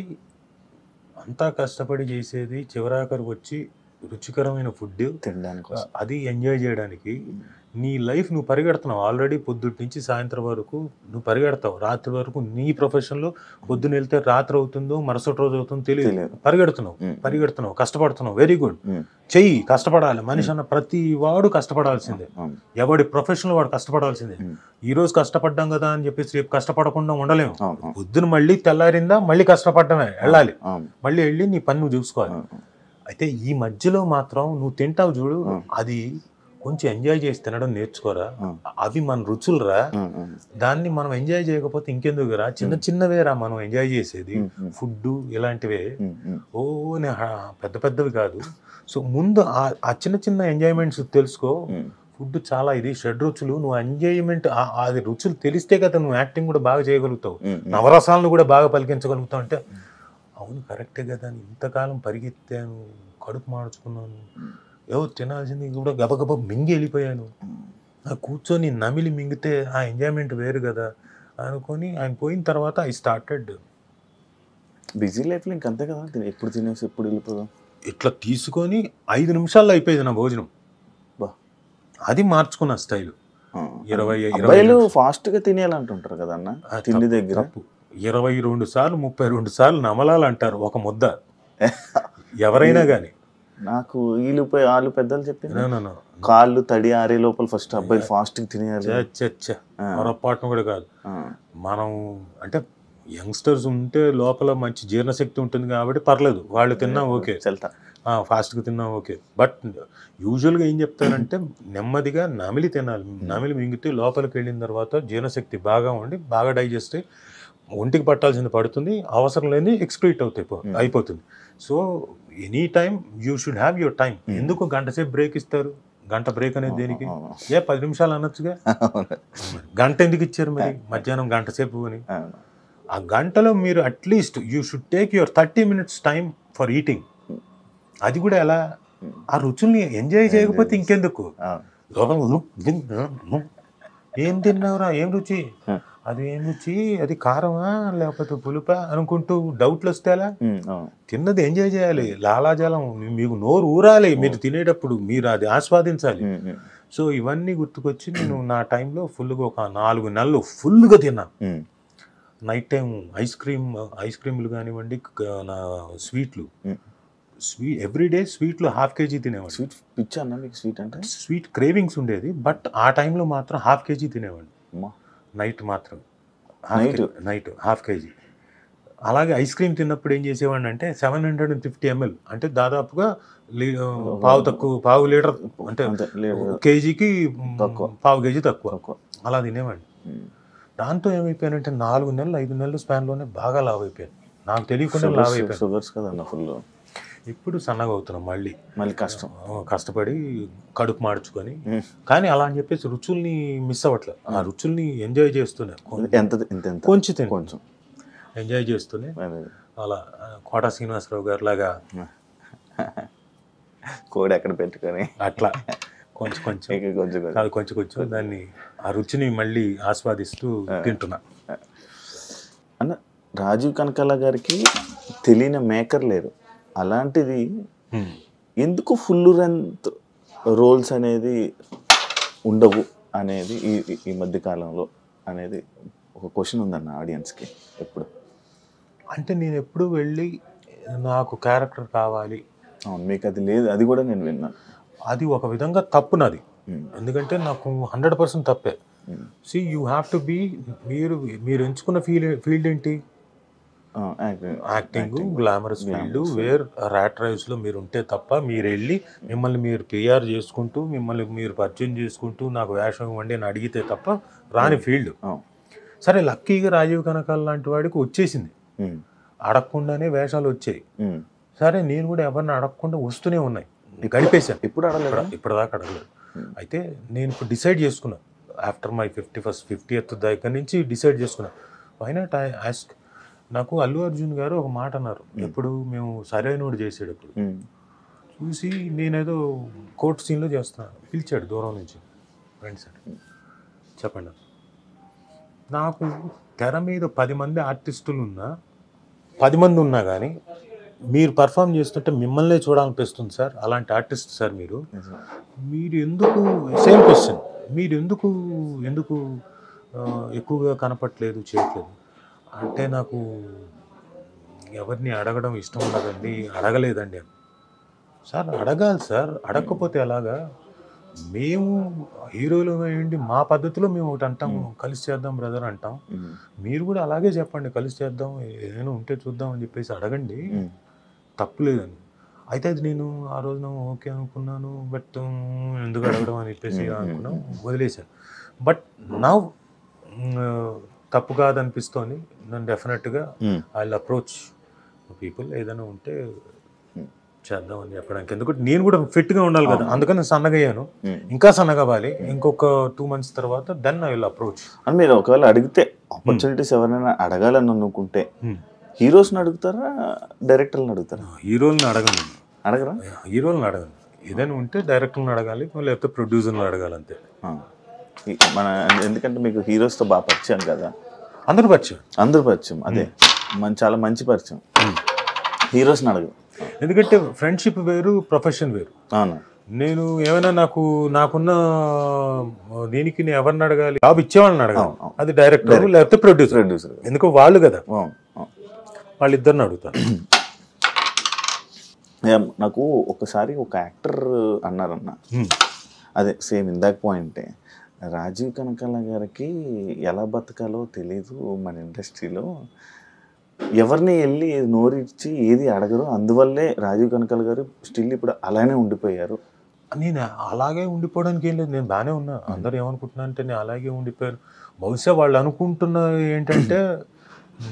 అంతా కష్టపడి చేసేది చివరాఖరికి వచ్చి రుచికరమైన ఫుడ్ తినడానికి, అది ఎంజాయ్ చేయడానికి నీ లైఫ్ నువ్వు పరిగెడుతున్నావు. ఆల్రెడీ పొద్దుటి నుంచి సాయంత్రం వరకు నువ్వు పరిగెడతావు, రాత్రి వరకు నీ ప్రొఫెషన్లో పొద్దున వెళ్తే రాత్రి అవుతుందో మరుసటి రోజు అవుతుందో తెలియదు, పరిగెడుతున్నావు, కష్టపడుతున్నావు, వెరీ గుడ్, చెయ్యి, కష్టపడాలి. మనిషి అన్న ప్రతి వాడు కష్టపడాల్సిందే, ఎవడి ప్రొఫెషన్లో వాడు కష్టపడాల్సిందే. ఈ రోజు కష్టపడ్డాం కదా అని చెప్పేసి రేపు కష్టపడకుండా ఉండలేము. పొద్దున మళ్ళీ తెల్లారిందా మళ్ళీ కష్టపడమే, వెళ్ళాలి, మళ్ళీ వెళ్ళి నీ పని నువ్వు చూసుకోవాలి. అయితే ఈ మధ్యలో మాత్రం నువ్వు తింటావు చూడు, అది కొంచెం ఎంజాయ్ చేసి తినడం నేర్చుకోరా, అవి మన రుచులురా, దాన్ని మనం ఎంజాయ్ చేయకపోతే ఇంకెందుకురా, చిన్నవేరా మనం ఎంజాయ్ చేసేది, ఫుడ్ ఇలాంటివే, ఓ పెద్దవి కాదు. సో ముందు ఆ చిన్న ఎంజాయ్మెంట్స్ తెలుసుకో. ఫుడ్ చాలా ఇది, 6 రుచులు, నువ్వు ఎంజాయ్మెంట్ అది రుచులు తెలిస్తే కదా నువ్వు యాక్టింగ్ కూడా బాగా చేయగలుగుతావు, నవరసాలను కూడా బాగా పలికించగలుగుతావు. అంటే అవును కరెక్టే కదా, ఇంతకాలం పరిగెత్తాను, కడుపు మార్చుకున్నాను, ఏవో తినాల్సింది కూడా గబగబా మింగి వెళ్ళిపోయాను, కూర్చొని నమిలి మింగితే ఆ ఎంజాయ్మెంట్ వేరు కదా అనుకొని ఆయన పోయిన తర్వాత ఐ స్టార్టెడ్. బిజీ లైఫ్లో ఇంకంతే కదా, ఎప్పుడు తినేసి ఎప్పుడు వెళ్ళిపోదాం, ఇట్లా తీసుకొని 5 నిమిషాల్లో అయిపోయేది నా భోజనం. అది మార్చుకున్న స్టైల్. 20 ఫాస్ట్గా తినేయాలంటుంటారు కదా అన్న, తిండి దగ్గర 22 సార్లు 32 సార్లు నమలాలంటారు ఒక ముద్ద ఎవరైనా కానీ. నాకు ఆలు పెద్దలు చెప్పింది, కాళ్ళు తడి ఆరే లోపల ఫస్ట్ అబ్బాయి ఫాస్ట్ తినేయాలి. పొరపాటును కూడా కాదు, మనం అంటే యంగ్స్టర్స్ ఉంటే లోపల మంచి జీర్ణశక్తి ఉంటుంది కాబట్టి పర్లేదు, వాళ్ళు తిన్నా ఓకే. ఫాస్ట్గా తిన్నా ఓకే. బట్ యూజువల్గా ఏం చెప్తారంటే నెమ్మదిగా నమిలి తినాలి. నమిలి మింగితే లోపలికి వెళ్ళిన తర్వాత జీర్ణశక్తి బాగా ఉండి బాగా డైజెస్ట్ అయ్యి ఒంటికి పట్టాల్సింది పడుతుంది, అవసరం లేని ఎక్స్క్రీట్ అయిపోతుంది. So any time you should have your time. ఎందుకు గంట సేపు బ్రేక్ ఇస్తారు? గంట బ్రేక్ అనేది దేనికి? 10 నిమిషాలు అనొచ్చుగా. గంట ఎందుకు ఇచ్చారు మరి మధ్యాహ్నం గంట సేపు అని? ఆ గంటలో మీరు at least you should take your 30 minutes time for eating. అది కూడా ఎలా? ఆ రుచుల్ని ఎంజాయ్ చేయకపోతే ఇంకెందుకు? ఏం తిన్నావురా, ఏం రుచి, అది ఏం రుచి, అది కారమా లేకపోతే పులుపా అనుకుంటూ డౌట్లు వస్తేలా? తిన్నది ఎంజాయ్ చేయాలి, లాలాజలం మీకు నోరు ఊరాలి మీరు తినేటప్పుడు, మీరు అది ఆస్వాదించాలి. సో ఇవన్నీ గుర్తుకొచ్చి నేను నా టైంలో ఫుల్గా ఒక 4 నెలలు ఫుల్గా తిన్నాను. నైట్ టైం ఐస్ క్రీమ్లు కానివ్వండి, నా స్వీట్లు, ఎవ్రీడే స్వీట్లు 1/2 kg తినేవాడిని. స్వీట్ పిచ్చా అన్న మీకు? స్వీట్ అంటే స్వీట్ క్రేవింగ్స్ ఉండేది, బట్ ఆ టైంలో మాత్రం 1/2 kg తినేవాడిని. నైట్ మాత్రం నైట్ 1/2 kg. అలాగే ఐస్ క్రీమ్ తిన్నప్పుడు ఏం చేసేవాడిని అంటే 750 ml అంటే దాదాపుగా పావు లీటర్ అంటే కేజీకి పావు కేజీ తక్కువ అలా తినేవాడిని. దాంతో ఏమైపోయానంటే 4 నెలలు 5 నెలలు స్పాన్లోనే బాగా లావ్ అయిపోయాను. నాకు తెలియకుండా లావ్ అయిపోయాను. షుగర్స్ కదన్న ఫుల్. ఇప్పుడు సన్నగా అవుతున్నాం మళ్ళీ కష్టపడి కడుపు మార్చుకొని. కానీ అలా అని చెప్పేసి రుచుల్ని మిస్ అవ్వట్లేదు, ఆ రుచుల్ని ఎంజాయ్ చేస్తూనే కొంచెం ఎంజాయ్ చేస్తూనే అలా కోట శ్రీనివాసరావు గారు లాగా కోడి ఎక్కడ పెట్టుకొని అట్లా కొంచెం దాన్ని ఆ రుచిని మళ్ళీ ఆస్వాదిస్తూ తింటున్నా. అన్న రాజీవ్ కనకాల గారికి తెలియని మేకర్ లేరు. అలాంటిది ఎందుకు ఫుల్ లెంత్ రోల్స్ అనేది ఉండవు అనేది ఈ మధ్య కాలంలో అనేది ఒక క్వశ్చన్ ఉందన్న ఆడియన్స్కి ఎప్పుడు. అంటే నేను ఎప్పుడు వెళ్ళి నాకు క్యారెక్టర్ కావాలి, అవును మీకు అది లేదు, అది కూడా నేను విన్నాను. అది ఒక విధంగా తప్పు నాది, ఎందుకంటే నాకు 100% తప్పే. See you have to be, మీరు ఎంచుకున్న ఫీల్డ్ ఏంటి? Acting, glamorous field, where rat రేస్లో మీరు ఉంటే తప్ప మీరు వెళ్ళి మిమ్మల్ని మీరు పిఆర్ చేసుకుంటూ మిమ్మల్ని మీరు పరిచయం చేసుకుంటూ నాకు వేషం ఇవ్వండి అని అడిగితే తప్ప రాని ఫీల్డ్. సరే లక్కీగా రాజీవ్ కనకాల లాంటి వాడికి వచ్చేసింది, అడగకుండానే వేషాలు వచ్చాయి. సరే నేను కూడా ఎవరిని అడగకుండా వస్తూనే ఉన్నాయి, గడిపేశాను. ఇప్పటిదాకా అడగలేదు. అయితే నేను ఇప్పుడు డిసైడ్ చేసుకున్నాను, ఆఫ్టర్ మై 50th దగ్గర నుంచి డిసైడ్ చేసుకున్నాను, వై నాట్ ఐ ఆస్క్. నాకు అల్లు అర్జున్ గారు ఒక మాట అన్నారు, ఎప్పుడు మేము సరైనోడు చేసేటప్పుడు చూసి, నేనేదో కోర్ట్ సీన్లో చేస్తున్నాను, పిలిచాడు దూరం నుంచి, ఫ్రెండ్స్ అని చెప్పండి. నాకు తెర మీద 10 మంది ఆర్టిస్టులు ఉన్నా 10 మంది ఉన్నా కానీ మీరు పర్ఫామ్ చేస్తుంటే మిమ్మల్నే చూడాలనిపిస్తుంది సార్, అలాంటి ఆర్టిస్ట్ సార్ మీరు ఎందుకు, సేమ్ క్వశ్చన్, మీరు ఎందుకు ఎక్కువగా కనపట్లేదు, చేయట్లేదు అంటే, నాకు ఎవరిని అడగడం ఇష్టం ఉండదండి, అడగలేదండి అని. సార్ అడగాలి సార్, అడగకపోతే ఎలాగా? మేము హీరోలు ఏంటి, మా పద్ధతిలో మేము ఒకటి అంటాం, కలిసి చేద్దాం బ్రదర్ అంటాం, మీరు కూడా అలాగే చెప్పండి, కలిసి చేద్దాం, ఏదైనా ఉంటే చూద్దాం అని చెప్పేసి అడగండి, తప్పులేదని. అయితే అది నేను ఆ రోజున ఓకే అనుకున్నాను, బట్ ఎందుకు అడగడం అని చెప్పేసి అనుకున్నాం, వదిలేశాను. బట్ నా తప్పు కాదనిపిస్తోంది, నన్ను డెఫినెట్గా ఐ విల్ అప్రోచ్ పీపుల్, ఏదైనా ఉంటే చేద్దాం అని చెప్పడానికి. ఎందుకంటే నేను కూడా ఫిట్గా ఉండాలి కదా, అందుకని సన్నగా అయ్యాను, ఇంకా సన్నగా అవ్వాలి. ఇంకొక 2 months తర్వాత దెన్ ఐ విల్ అప్రోచ్. అని మీరు ఒకవేళ అడిగితే ఆపర్చునిటీస్ ఎవరైనా అడగాలని అనుకుంటే హీరోస్ని అడుగుతారా, డైరెక్టర్లను అడుగుతారా? హీరోలను అడగరా? హీరోలను అడగను, ఏదైనా ఉంటే డైరెక్టర్లను అడగాలి, లేకపోతే ప్రొడ్యూసర్లను అడగాలి, అంతే. మన ఎందుకంటే మీకు హీరోస్తో బాగా పరిచయం కదా, అందరూ పరిచయం, అదే చాలా మంచి పరిచయం. హీరోస్ని అడగదు, ఎందుకంటే ఫ్రెండ్షిప్ వేరు, ప్రొఫెషన్ వేరు. అవును. నేను ఏమైనా నాకున్న దీనికి నేను ఎవరిని అడగాలి, జాబ్ ఇచ్చేవాళ్ళని అడగాలి, అది డైరెక్టర్ లేకపోతే ప్రొడ్యూసర్, ఎందుకు వాళ్ళు కదా, వాళ్ళిద్దరిని అడుగుతారు. నాకు ఒకసారి ఒక యాక్టర్ అన్నారన్న, అదే సేమ్ ఇందాక పాయింటే, రాజీవ్ కనకాల గారికి ఎలా బతకాలో తెలీదు మన ఇండస్ట్రీలో, ఎవరిని వెళ్ళి నోరిచ్చి ఏది అడగరు, అందువల్లే రాజీవ్ కనకాల గారు స్టిల్ ఇప్పుడు అలానే ఉండిపోయారు. నేను అలాగే ఉండిపోవడానికి ఏం లేదు, నేను బాగానే ఉన్నా. అందరూ ఏమనుకుంటున్నా అంటే నేను అలాగే ఉండిపోయాను. బహుశా వాళ్ళు అనుకుంటున్న ఏంటంటే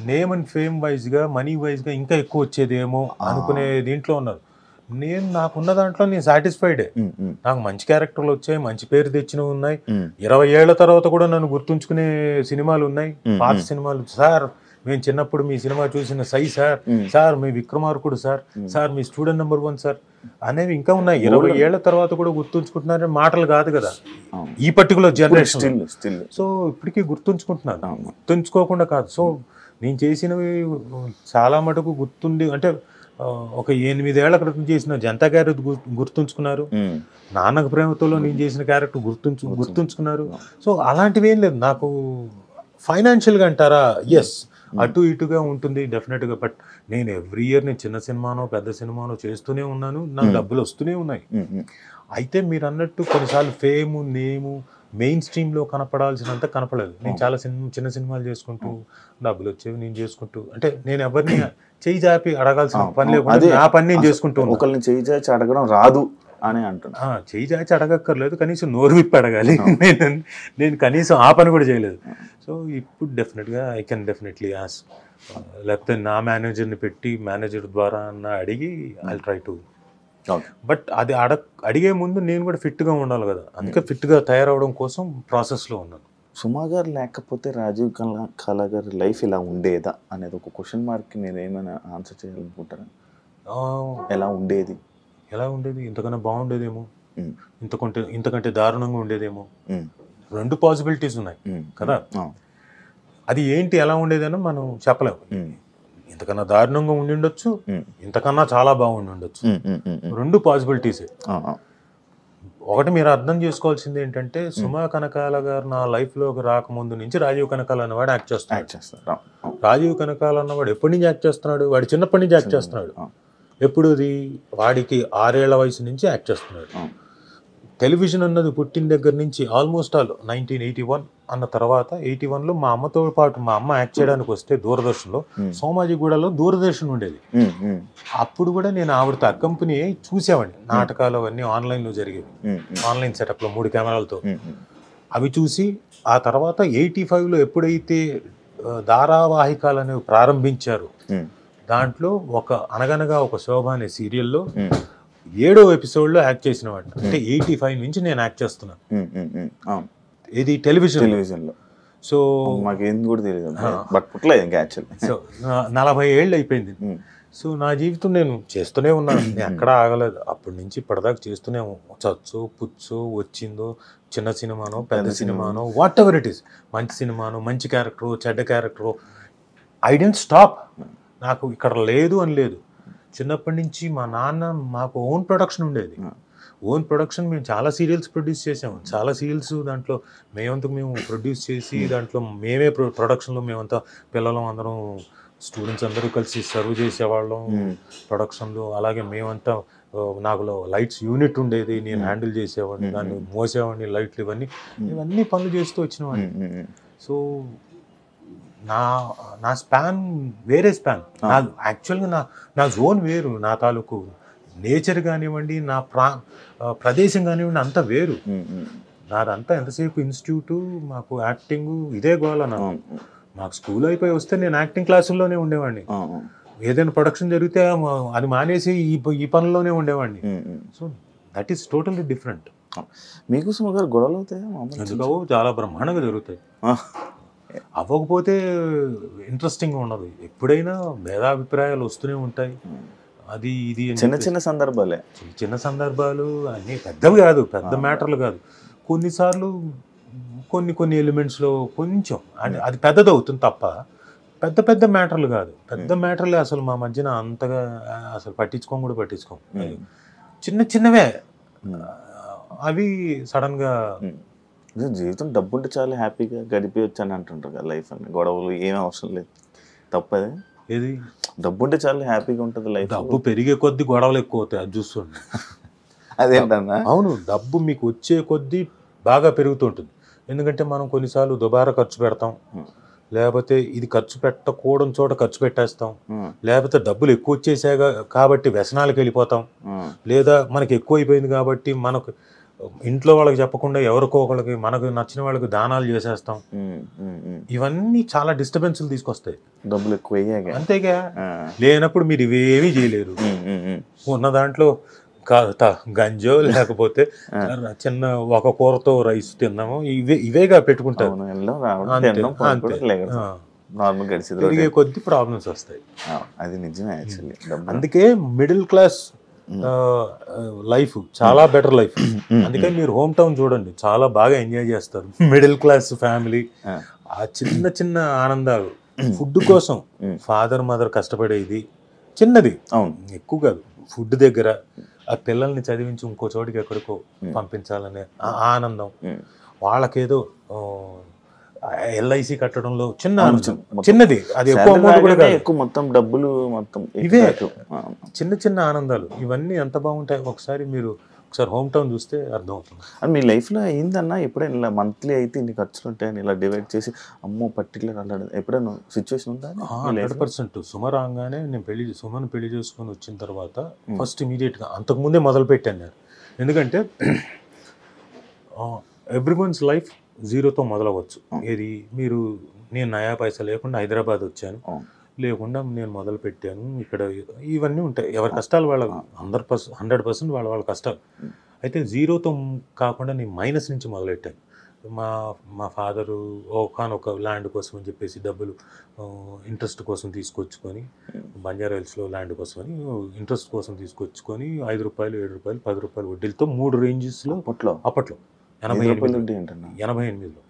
నేమ్ అండ్ ఫేమ్ వైజ్గా, మనీ వైజ్గా ఇంకా ఎక్కువ వచ్చేదేమో అనుకునే దీంట్లో ఉన్నారు. నేను నాకున్న దాంట్లో నేను సాటిస్ఫైడే. నాకు మంచి క్యారెక్టర్లు వచ్చాయి, మంచి పేరు తెచ్చినవి ఉన్నాయి. 20 ఏళ్ల తర్వాత కూడా నన్ను గుర్తుంచుకునే సినిమాలు ఉన్నాయి, పాత సినిమాలు. సార్ మేము చిన్నప్పుడు మీ సినిమా చూసిన సై సార్, సార్ మీ విక్రమార్కుడు సార్, సార్ మీ స్టూడెంట్ నెంబర్ 1 సార్ అనేవి ఇంకా ఉన్నాయి. 20 ఏళ్ల తర్వాత కూడా గుర్తుంచుకుంటున్నారని మాటలు కాదు కదా ఈ పర్టికులర్ జనరేషన్. సో ఇప్పటికీ గుర్తుంచుకుంటున్నాను, గుర్తుంచుకోకుండా కాదు. సో నేను చేసినవి చాలా మటుకు గుర్తుండి, అంటే ఒక 8 ఏళ్ల క్రితం చేసిన జనతా క్యారెక్టర్ గుర్తుంచుకున్నారు, నాన్నకు ప్రేమతోలో నేను చేసిన క్యారెక్టర్ గుర్తుంచుకున్నారు. సో అలాంటివి ఏం లేదు నాకు. ఫైనాన్షియల్గా అంటారా, ఎస్ అటు ఇటుగా ఉంటుంది డెఫినెట్గా. బట్ నేను ఎవ్రీ ఇయర్ నేను చిన్న సినిమానో పెద్ద సినిమానో చేస్తూనే ఉన్నాను, నాకు డబ్బులు వస్తూనే ఉన్నాయి. అయితే మీరు అన్నట్టు కొన్నిసార్లు ఫేము, నేము మెయిన్ స్ట్రీమ్లో కనపడాల్సినంత కనపడలేదు. నేను చాలా చిన్న సినిమాలు చేసుకుంటూ డబ్బులు వచ్చేవి నేను చేసుకుంటూ, అంటే నేను ఎవరిని చేయి జాపి అడగాల్సిన పని లేకుండా నా పని నేను చేసుకుంటూ. ఒకరిని చేయి చాచి అడగడం రాదు అని అంటున్నా. చేయి చాచి అడగక్కర్లేదు, కనీసం నోరు విప్పి అడగాలి. నేను కనీసం ఆ పని కూడా చేయలేదు. సో ఇప్పుడు డెఫినెట్గా ఐ కెన్ డెఫినెట్లీ ఆస్క్, లేకపోతే నా మేనేజర్ని పెట్టి మేనేజర్ ద్వారా అడిగి ఐ ట్రై టు. బట్ అది అడిగే ముందు నేను కూడా ఫిట్గా ఉండాలి కదా, అందుకే ఫిట్గా తయారవడం కోసం ప్రాసెస్లో ఉన్నాను. సుమా గారు లేకపోతే రాజీవ్ కనకాల గారి లైఫ్ ఇలా ఉండేదా అనేది ఒక క్వశ్చన్ మార్క్కి మీరు ఏమైనా ఆన్సర్ చేయాలనుకుంటారా? ఎలా ఉండేది? ఇంతకన్నా బాగుండేదేమో, ఇంతకంటే దారుణంగా ఉండేదేమో. 2 పాసిబిలిటీస్ ఉన్నాయి కదా. అది ఏంటి ఎలా ఉండేదని మనం చెప్పలేము. ఇంతకన్నా దారుణంగా ఉండి ఉండొచ్చు, ఇంతకన్నా చాలా బాగుండి ఉండొచ్చు. 2 పాసిబిలిటీసే. ఒకటి మీరు అర్థం చేసుకోవాల్సింది ఏంటంటే, సుమా కనకాల గారు నా లైఫ్లోకి రాకముందు నుంచి రాజీవ్ కనకాల అన్నవాడు యాక్ట్ చేస్తున్నాడు. రాజీవ్ కనకాల అన్నవాడు ఎప్పటి నుంచి యాక్ట్ చేస్తున్నాడు? వాడి చిన్నప్పటి నుంచి యాక్ట్ చేస్తున్నాడు. ఎప్పుడు అది వాడికి 6 ఏళ్ల వయసు నుంచి యాక్ట్ చేస్తున్నాడు. టెలివిజన్ అన్నది పుట్టిన దగ్గర నుంచి ఆల్మోస్ట్ 1981 అన్న తర్వాత 81లో మా అమ్మతో పాటు మా అమ్మ యాక్ట్ చేయడానికి వస్తే దూరదర్శన్లో సోమాజిగూడలో దూరదర్శన్ ఉండేది. అప్పుడు కూడా నేను ఆవిడతో అకంపెనీ చూసేవాడిని. నాటకాలు అవన్నీ ఆన్లైన్లో జరిగేవి, ఆన్లైన్ సెటప్లో 3 కెమెరాలతో. అవి చూసి ఆ తర్వాత 85లో ఎప్పుడైతే ధారావాహికాలు అనేవి ప్రారంభించారు, దాంట్లో అనగనగా ఒక శోభ అనే సీరియల్లో 7వ ఎపిసోడ్లో యాక్ట్ చేసిన వాడిని. అంటే 85 నుంచి నేను యాక్ట్ చేస్తున్నాను. ఇది టెలివిజన్లో. సో మాకేం కూడా తెలియదు, బట్ పుట్టలేదు యాక్చువల్లీ. సో 40 ఏళ్ళు అయిపోయింది. సో నా జీవితం నేను చేస్తూనే ఉన్నాను, నేను ఎక్కడా ఆగలేదు. అప్పటి నుంచి ఇప్పటిదాకా చేస్తూనే చచ్చు పుచ్చు వచ్చిందో, చిన్న సినిమానో పెద్ద సినిమానో, వాట్ ఎవర్ ఇట్ ఈస్, మంచి సినిమానో మంచి క్యారెక్టరు చెడ్డ క్యారెక్టరు, ఐ డెంట్ స్టాప్. నాకు ఇక్కడ లేదు అని లేదు. చిన్నప్పటి నుంచి మా నాన్న మాకు ఓన్ ప్రొడక్షన్ ఉండేది. ఓన్ ప్రొడక్షన్ మేము చాలా సీరియల్స్ ప్రొడ్యూస్ చేసాము. చాలా సీరియల్స్ దాంట్లో మేము ప్రొడ్యూస్ చేసి దాంట్లో మేమే ప్రొడక్షన్లో మేమంతా పిల్లలం అందరం స్టూడెంట్స్ అందరూ కలిసి సర్వ్ చేసేవాళ్ళం ప్రొడక్షన్లో. అలాగే మేమంతా నాకు లైట్స్ యూనిట్ ఉండేది, నేను హ్యాండిల్ చేసేవాడిని, దాన్ని మోసేవాడిని, లైట్లు ఇవన్నీ పనులు చేస్తూ వచ్చినవాడిని. సో నా స్పాన్ వేరే స్పాన్. నా యాక్చువల్గా నా జోన్ వేరు. నా తాలూకు నేచర్ కానివ్వండి, నా ప్రదేశం కానివ్వండి, అంతా వేరు. నాదంతా ఎంతసేపు ఇన్స్టిట్యూటు, మాకు యాక్టింగ్ ఇదే గోల. మాకు స్కూల్ అయిపోయి వస్తే నేను యాక్టింగ్ క్లాసుల్లోనే ఉండేవాడిని. ఏదైనా ప్రొడక్షన్ జరిగితే అది మానేసి ఈ పనుల్లోనే ఉండేవాడిని. So that is totally different. మీకు సుమా గారు గొడవలు అవుతాయి? ఎందుకో చాలా బ్రహ్మాండంగా జరుగుతాయి. అవ్వకపోతే ఇంట్రెస్టింగ్గా ఉండదు. ఎప్పుడైనా భేదాభిప్రాయాలు వస్తూనే ఉంటాయి. అది ఇది చిన్న సందర్భాలే, చిన్న సందర్భాలు అన్నీ పెద్దవి కాదు, పెద్ద మ్యాటర్లు కాదు. కొన్నిసార్లు కొన్ని ఎలిమెంట్స్లో కొంచెం అది పెద్దది అవుతుంది తప్ప పెద్ద మ్యాటర్లు కాదు. పెద్ద మ్యాటర్లే అసలు మా మధ్యన అంతగా అసలు పట్టించుకోం. చిన్నవే అవి సడన్గా. జీవితం డబ్బు ఉంటే చాలా హ్యాపీగా గడిపేయచ్చు అని అంటుంటారు కదా, లైఫ్ అని. గొడవలు ఏమీ అవసరం లేదు, తప్పదే. ఏది డబ్బు ఉంటే చాలా హ్యాపీగా ఉంటుంది లైఫ్. డబ్బు పెరిగే కొద్దీ గొడవలు ఎక్కువ అవుతాయి, అది చూస్తుండే. అదేంటన్నా? అవును, డబ్బు మీకు వచ్చే కొద్దీ బాగా పెరుగుతుంటుంది. ఎందుకంటే మనం కొన్నిసార్లు దుబారా ఖర్చు పెడతాం, లేకపోతే ఇది ఖర్చు పెట్టకూడని చోట ఖర్చు పెట్టేస్తాం, లేకపోతే డబ్బులు ఎక్కువ వచ్చేసాగా కాబట్టి వ్యసనాలకు వెళ్ళిపోతాం, లేదా మనకి ఎక్కువ అయిపోయింది కాబట్టి మనకు ఇంట్లో వాళ్ళకి చెప్పకుండా ఎవరికో ఒకళ్ళకి మనకు నచ్చిన వాళ్ళకి దానాలు చేసేస్తాం. ఇవన్నీ చాలా డిస్టర్బెన్స్లు తీసుకొస్తాయి. డబ్బులు ఎక్కువ అంతేగా, లేనప్పుడు మీరు ఇవేమీ చేయలేరు. ఉన్న దాంట్లో గంజో లేకపోతే చిన్న ఒక కూరతో రైస్ తిన్నాము ఇవేగా పెట్టుకుంటారు. పెరిగే కొద్ది ప్రాబ్లమ్స్ వస్తాయి. అది నిజమే. అందుకే మిడిల్ క్లాస్ లైఫ్ చాలా బెటర్ లైఫ్. అందుకే మీరు హోమ్ టౌన్ చూడండి, చాలా బాగా ఎంజాయ్ చేస్తారు మిడిల్ క్లాస్ ఫ్యామిలీ. ఆ చిన్న చిన్న ఆనందాలు, ఫుడ్ కోసం ఫాదర్ మదర్ కష్టపడేది చిన్నది, ఎక్కువ కాదు. ఫుడ్ దగ్గర ఆ పిల్లల్ని చదివించి ఇంకో చోటికి ఎక్కడికో పంపించాలనే ఆనందం, వాళ్ళకేదో ఎల్ఐసి కట్టడంలో చిన్నది, అది ఎక్కువ అమౌంట్ కూడా కాదు, ఎక్కువ మొత్తం డబ్బులు మొత్తం ఇవే చిన్న చిన్న ఆనందాలు. ఇవన్నీ ఎంత బాగుంటాయి ఒకసారి మీరు ఒకసారి హోమ్ టౌన్ చూస్తే అర్థమవుతుంది. అది మీ లైఫ్లో అయిందన్నా ఎప్పుడైనా ఇలా మంత్లీ అయితే ఇన్ని ఖర్చులు ఉంటాయని ఇలా డివైడ్ చేసి అమ్మో పర్టికులర్ అలా ఎప్పుడైనా సిచ్యువేషన్ ఉందా? 100%. సుమ రాగానే నేను సుమను పెళ్లి చేసుకొని వచ్చిన తర్వాత ఫస్ట్ ఇమీడియట్గా అంతకుముందే మొదలు పెట్టాను నేను. ఎందుకంటే ఎవ్రీవన్స్ లైఫ్ జీరోతో మొదలవచ్చు. ఏది మీరు నేను నయా పైసా లేకుండా హైదరాబాద్ వచ్చాను, లేకుండా నేను మొదలు పెట్టాను ఇక్కడ. ఇవన్నీ ఉంటాయి, ఎవరి కష్టాలు వాళ్ళ 100% వాళ్ళ కష్టాలు. అయితే జీరోతో కాకుండా నేను మైనస్ నుంచి మొదలెట్టాను. మా ఫాదరు ఒకనొక ల్యాండ్ కోసం అని చెప్పేసి డబ్బులు ఇంట్రెస్ట్ కోసం తీసుకొచ్చుకొని, బంజారా హిల్స్లో ల్యాండ్ కోసం అని ఇంట్రెస్ట్ కోసం తీసుకొచ్చుకొని 5 రూపాయలు 7 రూపాయలు 10 రూపాయలు వడ్డీలతో 3 రేంజెస్లో అప్పట్లో 88లో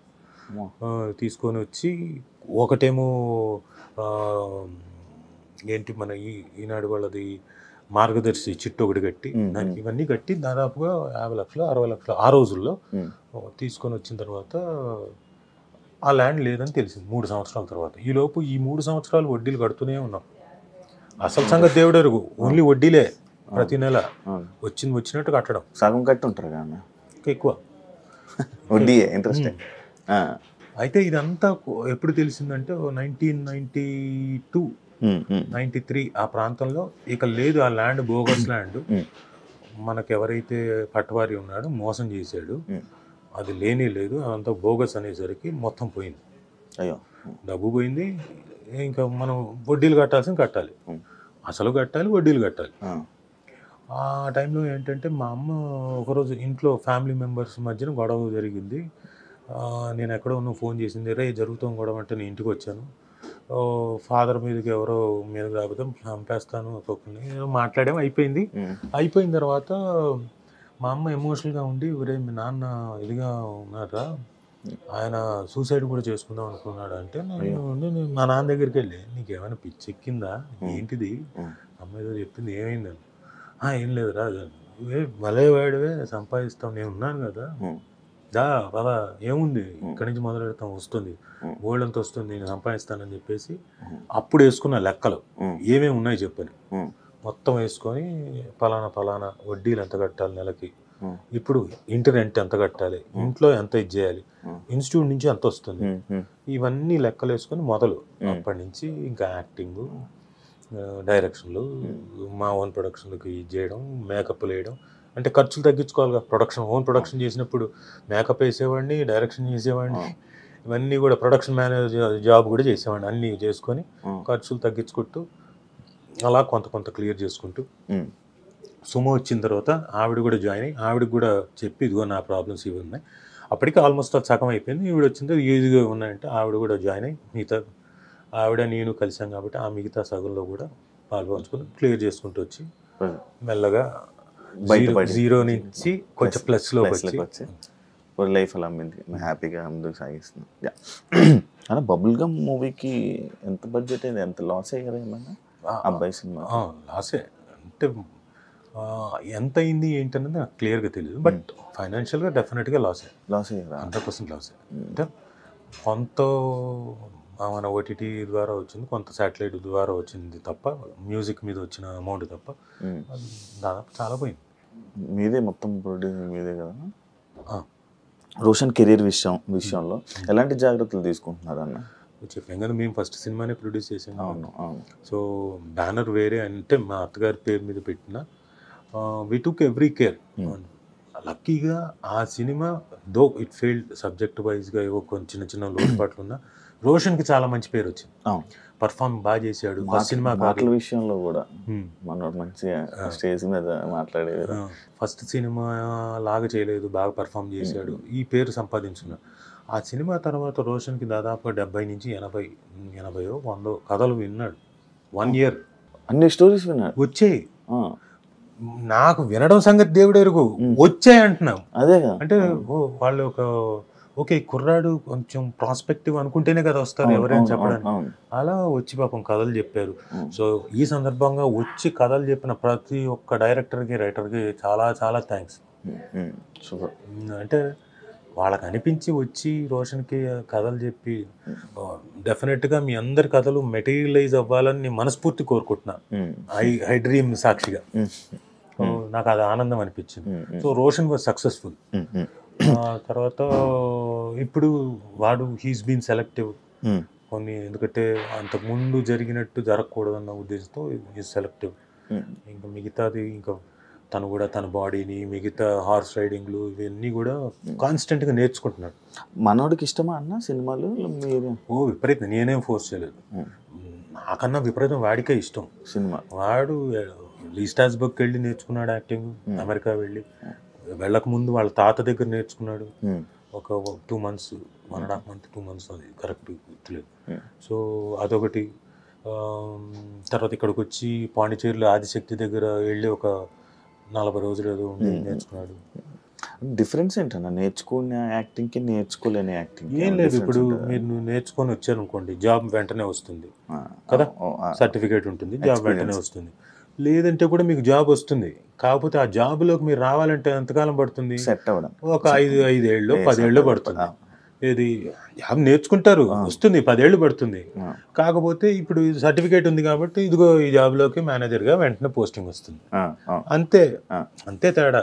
తీసుకొని వచ్చి, ఒకటేమో ఏంటి మన ఈనాడు వాళ్ళది మార్గదర్శి చిట్టు ఒకటి కట్టి దానికి ఇవన్నీ కట్టి దాదాపుగా 50 లక్షలు 60 లక్షలు ఆ రోజుల్లో తీసుకొని వచ్చిన తర్వాత ఆ ల్యాండ్ లేదని తెలిసింది 3 సంవత్సరాల తర్వాత. ఈలోపు ఈ 3 సంవత్సరాలు వడ్డీలు కడుతూనే ఉన్నాం. అసలు సంగతి దేవుడు ఎరుగు, ఓన్లీ వడ్డీలే ప్రతి నెల వచ్చినట్టు కట్టడం. సగం కట్టి ఉంటారు కానీ ఎక్కువ వడ్డీ ఇంట్రెస్ట్. అయితే ఇదంతా ఎప్పుడు తెలిసిందంటే 1992 93 ఆ ప్రాంతంలో ఇక లేదు ఆ ల్యాండ్, బోగస్ ల్యాండ్. మనకెవరైతే పట్టవారి ఉన్నాడో మోసం చేశాడు, అది లేనే లేదు, అదంతా బోగస్ అనేసరికి మొత్తం పోయింది. అయ్యో, డబ్బు పోయింది. ఇంకా మనం వడ్డీలు కట్టాలి, అసలు కట్టాలి, వడ్డీలు కట్టాలి. ఆ టైంలో ఏంటంటే మా అమ్మ ఒకరోజు ఇంట్లో ఫ్యామిలీ మెంబర్స్ మధ్యన గొడవ జరిగింది. నేను ఎక్కడో ఉన్న ఫోన్ చేసింది, రే జరుగుతాం గొడవ అంటే నేను ఇంటికి వచ్చాను, ఫాదర్ మీదకి ఎవరో మీద రాబోతే చంపేస్తాను ఒక్కొక్కరిని మాట్లాడాము. అయిపోయిన తర్వాత మా అమ్మ ఎమోషనల్గా ఉండి, ఒరే మీ నాన్న ఇదిగా ఉన్నారా, ఆయన సూసైడ్ కూడా చేసుకుందాం అనుకున్నాడు అంటే, నేను మా నాన్న దగ్గరికి వెళ్ళి నీకేమైనా పిచ్చి ఎక్కిందా ఏంటిది, అమ్మ ఏదో చెప్పింది, ఏమైందని. ఏం లేదురా, భలే వాడివే సంపాదిస్తాం, నేను ఉన్నాను కదా, పదా ఏముంది ఇక్కడి నుంచి మొదలు పెడతాం, వస్తుంది గోల్డ్ అంత వస్తుంది, నేను సంపాదిస్తానని చెప్పేసి అప్పుడు వేసుకున్న లెక్కలు ఏమేమి ఉన్నాయి చెప్పని మొత్తం వేసుకొని, ఫలానా వడ్డీలు ఎంత కట్టాలి నెలకి, ఇప్పుడు ఇంటి రెంట్ ఎంత కట్టాలి, ఇంట్లో ఎంత ఇది చేయాలి, ఇన్స్టిట్యూట్ నుంచి ఎంత వస్తుంది, ఇవన్నీ లెక్కలు వేసుకొని మొదలు. అప్పటి నుంచి ఇంకా యాక్టింగ్, డైరెక్షన్లు, మా ఓన్ ప్రొడక్షన్లకి చేయడం, మేకప్లు వేయడం. అంటే ఖర్చులు తగ్గించుకోవాలి. ఓన్ ప్రొడక్షన్ చేసినప్పుడు మేకప్ వేసేవాడిని, డైరెక్షన్ చేసేవాడిని, ఇవన్నీ కూడా ప్రొడక్షన్ మేనేజర్ జాబ్ కూడా చేసేవాడిని. అన్నీ చేసుకొని ఖర్చులు తగ్గించుకుంటూ అలా కొంత క్లియర్ చేసుకుంటూ సుమ వచ్చిన తర్వాత ఆవిడ కూడా జాయిన్ అయ్యి, ఆవిడకి కూడా చెప్పి ఇదిగో నా ప్రాబ్లమ్స్ ఇవి ఉన్నాయి. అప్పటికి ఆల్మోస్ట్ అది సగం అయిపోయింది. ఈవిడ వచ్చింది ఈజీగా ఉన్నాయంటే ఆవిడ కూడా జాయిన్ అయ్యి, మిగతా ఆవిడ నేను కలిసాం కాబట్టి ఆ మిగతా సగంలో కూడా పాల్పంచుకొని క్లియర్ చేసుకుంటూ వచ్చి మెల్లగా జీరో నుంచి కొంచెం ప్లస్లోకి వచ్చి లైఫ్ అలా హ్యాపీగా ముందుకు సాగిస్తుంది. అలా బబుల్ గమ్ మూవీకి ఎంత బడ్జెట్ అయింది, ఎంత లాస్ అయ్యారు ఏమన్నా అబ్బాయి సినిమా? లాసే అంటే ఎంత అయింది ఏంటనేది నాకు క్లియర్గా తెలియదు, బట్ ఫైనాన్షియల్గా డెఫినెట్గా లాస్ అయ్యారు, 100% లాస్. అంటే కొంత మన ఓటీటీ ద్వారా వచ్చింది, కొంత శాటిలైట్ ద్వారా వచ్చింది తప్ప, మ్యూజిక్ మీద వచ్చిన అమౌంట్ తప్ప దాదాపు చాలా పోయింది. మీదే మొత్తం ప్రొడ్యూసింగ్ మీదే కదా. రోషన్ కెరీర్ విషయంలో ఎలాంటి జాగ్రత్తలు తీసుకుంటున్నారు అన్న? చెప్పాం కదా, మేము ఫస్ట్ సినిమానే ప్రొడ్యూస్ చేసాం. అవును అవును. సో బ్యానర్ వేరే అంటే మా అత్తగారి పేరు మీద పెట్టిన వి టుక్ ఎవ్రీ కేర్. లక్కీగా ఆ cinema though it failed subject వైజ్గా ఏవో కొన్ని చిన్న చిన్న లోటుపాట్లు ఉన్నా రోషన్కి చాలా మంచి పేరు వచ్చింది. అవును. పర్ఫామ్ బాగా చేశాడు. ఫస్ట్ సినిమా మాటల విషయంలో కూడా మనోడు మంచిగా స్టేజ్ మీద మాట్లాడేది. ఫస్ట్ సినిమా లాగా చేయలేదు, బాగా పర్ఫామ్ చేశాడు, ఈ పేరు సంపాదించుకున్నాడు. ఆ సినిమా తర్వాత రోషన్కి దాదాపుగా 70 నుంచి 80 కథలు విన్నాడు. 1 year అన్ని స్టోరీస్ విన్నాడు. వచ్చాయి. నాకు వినడం సంగతి దేవుడు ఎరుగు, వచ్చాయి అంటున్నాం. అదే కదా, అంటే వాళ్ళు ఒక ఓకే కుర్రాడు కొంచెం ప్రాస్పెక్టివ్ అనుకుంటేనే కదా వస్తారు ఎవరైనా చెప్పడానికి. అలా వచ్చి పాపం కథలు చెప్పారు. సో ఈ సందర్భంగా వచ్చి కథలు చెప్పిన ప్రతి ఒక్క డైరెక్టర్కి రైటర్కి చాలా చాలా థ్యాంక్స్. అంటే వాళ్ళకి అనిపించి వచ్చి రోషన్కి కథలు చెప్పి డెఫినెట్గా మీ అందరి కథలు మెటీరియలైజ్ అవ్వాలని నేను మనస్ఫూర్తి కోరుకుంటున్నా. ఐ డ్రీమ్ సాక్షిగా నాకు అది ఆనందం అనిపించింది. So Roshan was successful. తర్వాత ఇప్పుడు వాడు హీస్ బీన్ సెలెక్టివ్ కొన్ని, ఎందుకంటే అంతకుముందు జరిగినట్టు జరగకూడదన్న ఉద్దేశంతో హీస్ సెలెక్టివ్. ఇంకా మిగతాది ఇంకా తను కూడా తన బాడీని మిగతా హార్స్ రైడింగ్లు ఇవన్నీ కూడా కాన్స్టెంట్గా నేర్చుకుంటున్నాడు. మనోడికి ఇష్టమా అన్న సినిమాలు? ఓ విపరీతం, నేనేం ఫోర్స్ చేయలేదు. నాకన్నా విపరీతం వాడికే ఇష్టం సినిమా. వాడు లీస్టాస్బర్గ్కి వెళ్ళి నేర్చుకున్నాడు యాక్టింగ్, అమెరికా వెళ్ళక ముందు వాళ్ళ తాత దగ్గర నేర్చుకున్నాడు. ఒక 2 months 1.5 months 2 months అది కరెక్ట్ గుర్తులేదు. సో అదొకటి. తర్వాత ఇక్కడికి వచ్చి పాండిచేరిలో ఆదిశక్తి దగ్గర వెళ్ళి ఒక 40 రోజులు ఏదో నేర్చుకున్నాడు. డిఫరెన్స్ ఏంటన్నా నేర్చుకునే యాక్టింగ్కి నేర్చుకోలేని యాక్టింగ్? ఏం లేదు, ఇప్పుడు మీరు నేర్చుకొని వచ్చారు అనుకోండి, జాబ్ వెంటనే వస్తుంది కదా, సర్టిఫికేట్ ఉంటుంది, జాబ్ వెంటనే వస్తుంది. లేదంటే కూడా మీకు జాబ్ వస్తుంది, కాకపోతే ఆ జాబ్లోకి మీరు రావాలంటే ఎంతకాలం పడుతుంది? సెట్ అవ్వడం ఒక 5 ఏళ్ళు 10 ఏళ్ళు పడుతుంది. ఏది జాబ్ నేర్చుకుంటారు, వస్తుంది, 10 ఏళ్ళు పడుతుంది. కాకపోతే ఇప్పుడు సర్టిఫికేట్ ఉంది కాబట్టి ఇదిగో ఈ జాబ్లోకి మేనేజర్గా వెంటనే పోస్టింగ్ వస్తుంది. అంతే అంతే తేడా.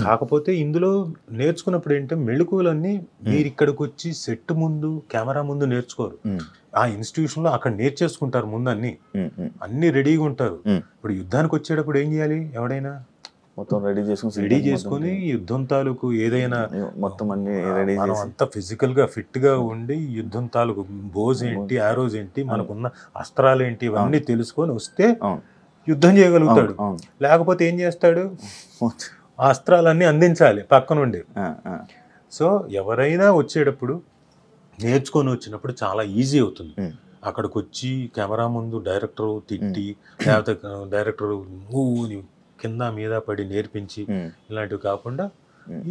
కాకపోతే ఇందులో నేర్చుకున్నప్పుడు ఏంటంటే మెళుకువలన్నీ మీరు ఇక్కడికి వచ్చి సెట్ ముందు కెమెరా ముందు నేర్చుకోరు. ఆ ఇన్స్టిట్యూషన్లో అక్కడ నేర్చేసుకుంటారు ముందు, అన్ని రెడీగా ఉంటారు. ఇప్పుడు యుద్ధానికి వచ్చేటప్పుడు ఏం చేయాలి? ఎవడైనా మొత్తం రెడీ చేసుకుని యుద్ధం తాలూకు ఏదైనా మొత్తం అన్ని రెడీ, మనం అంతా ఫిజికల్ గా ఫిట్ గా ఉండి యుద్ధం తాలూకు బోజ్ ఏంటి, ఆరోజ్ ఏంటి, మనకున్న అస్త్రాలు ఏంటి, ఇవన్నీ తెలుసుకొని వస్తే యుద్ధం చేయగలుగుతాడు. లేకపోతే ఏం చేస్తాడు? ఆ అస్త్రాలన్నీ అందించాలి పక్క నుండి. సో ఎవరైనా వచ్చేటప్పుడు నేర్చుకొని వచ్చినప్పుడు చాలా ఈజీ అవుతుంది. అక్కడికి వచ్చి కెమెరా ముందు డైరెక్టర్ తిట్టి లేకపోతే డైరెక్టర్ కింద మీద పడి నేర్పించి ఇలాంటివి కాకుండా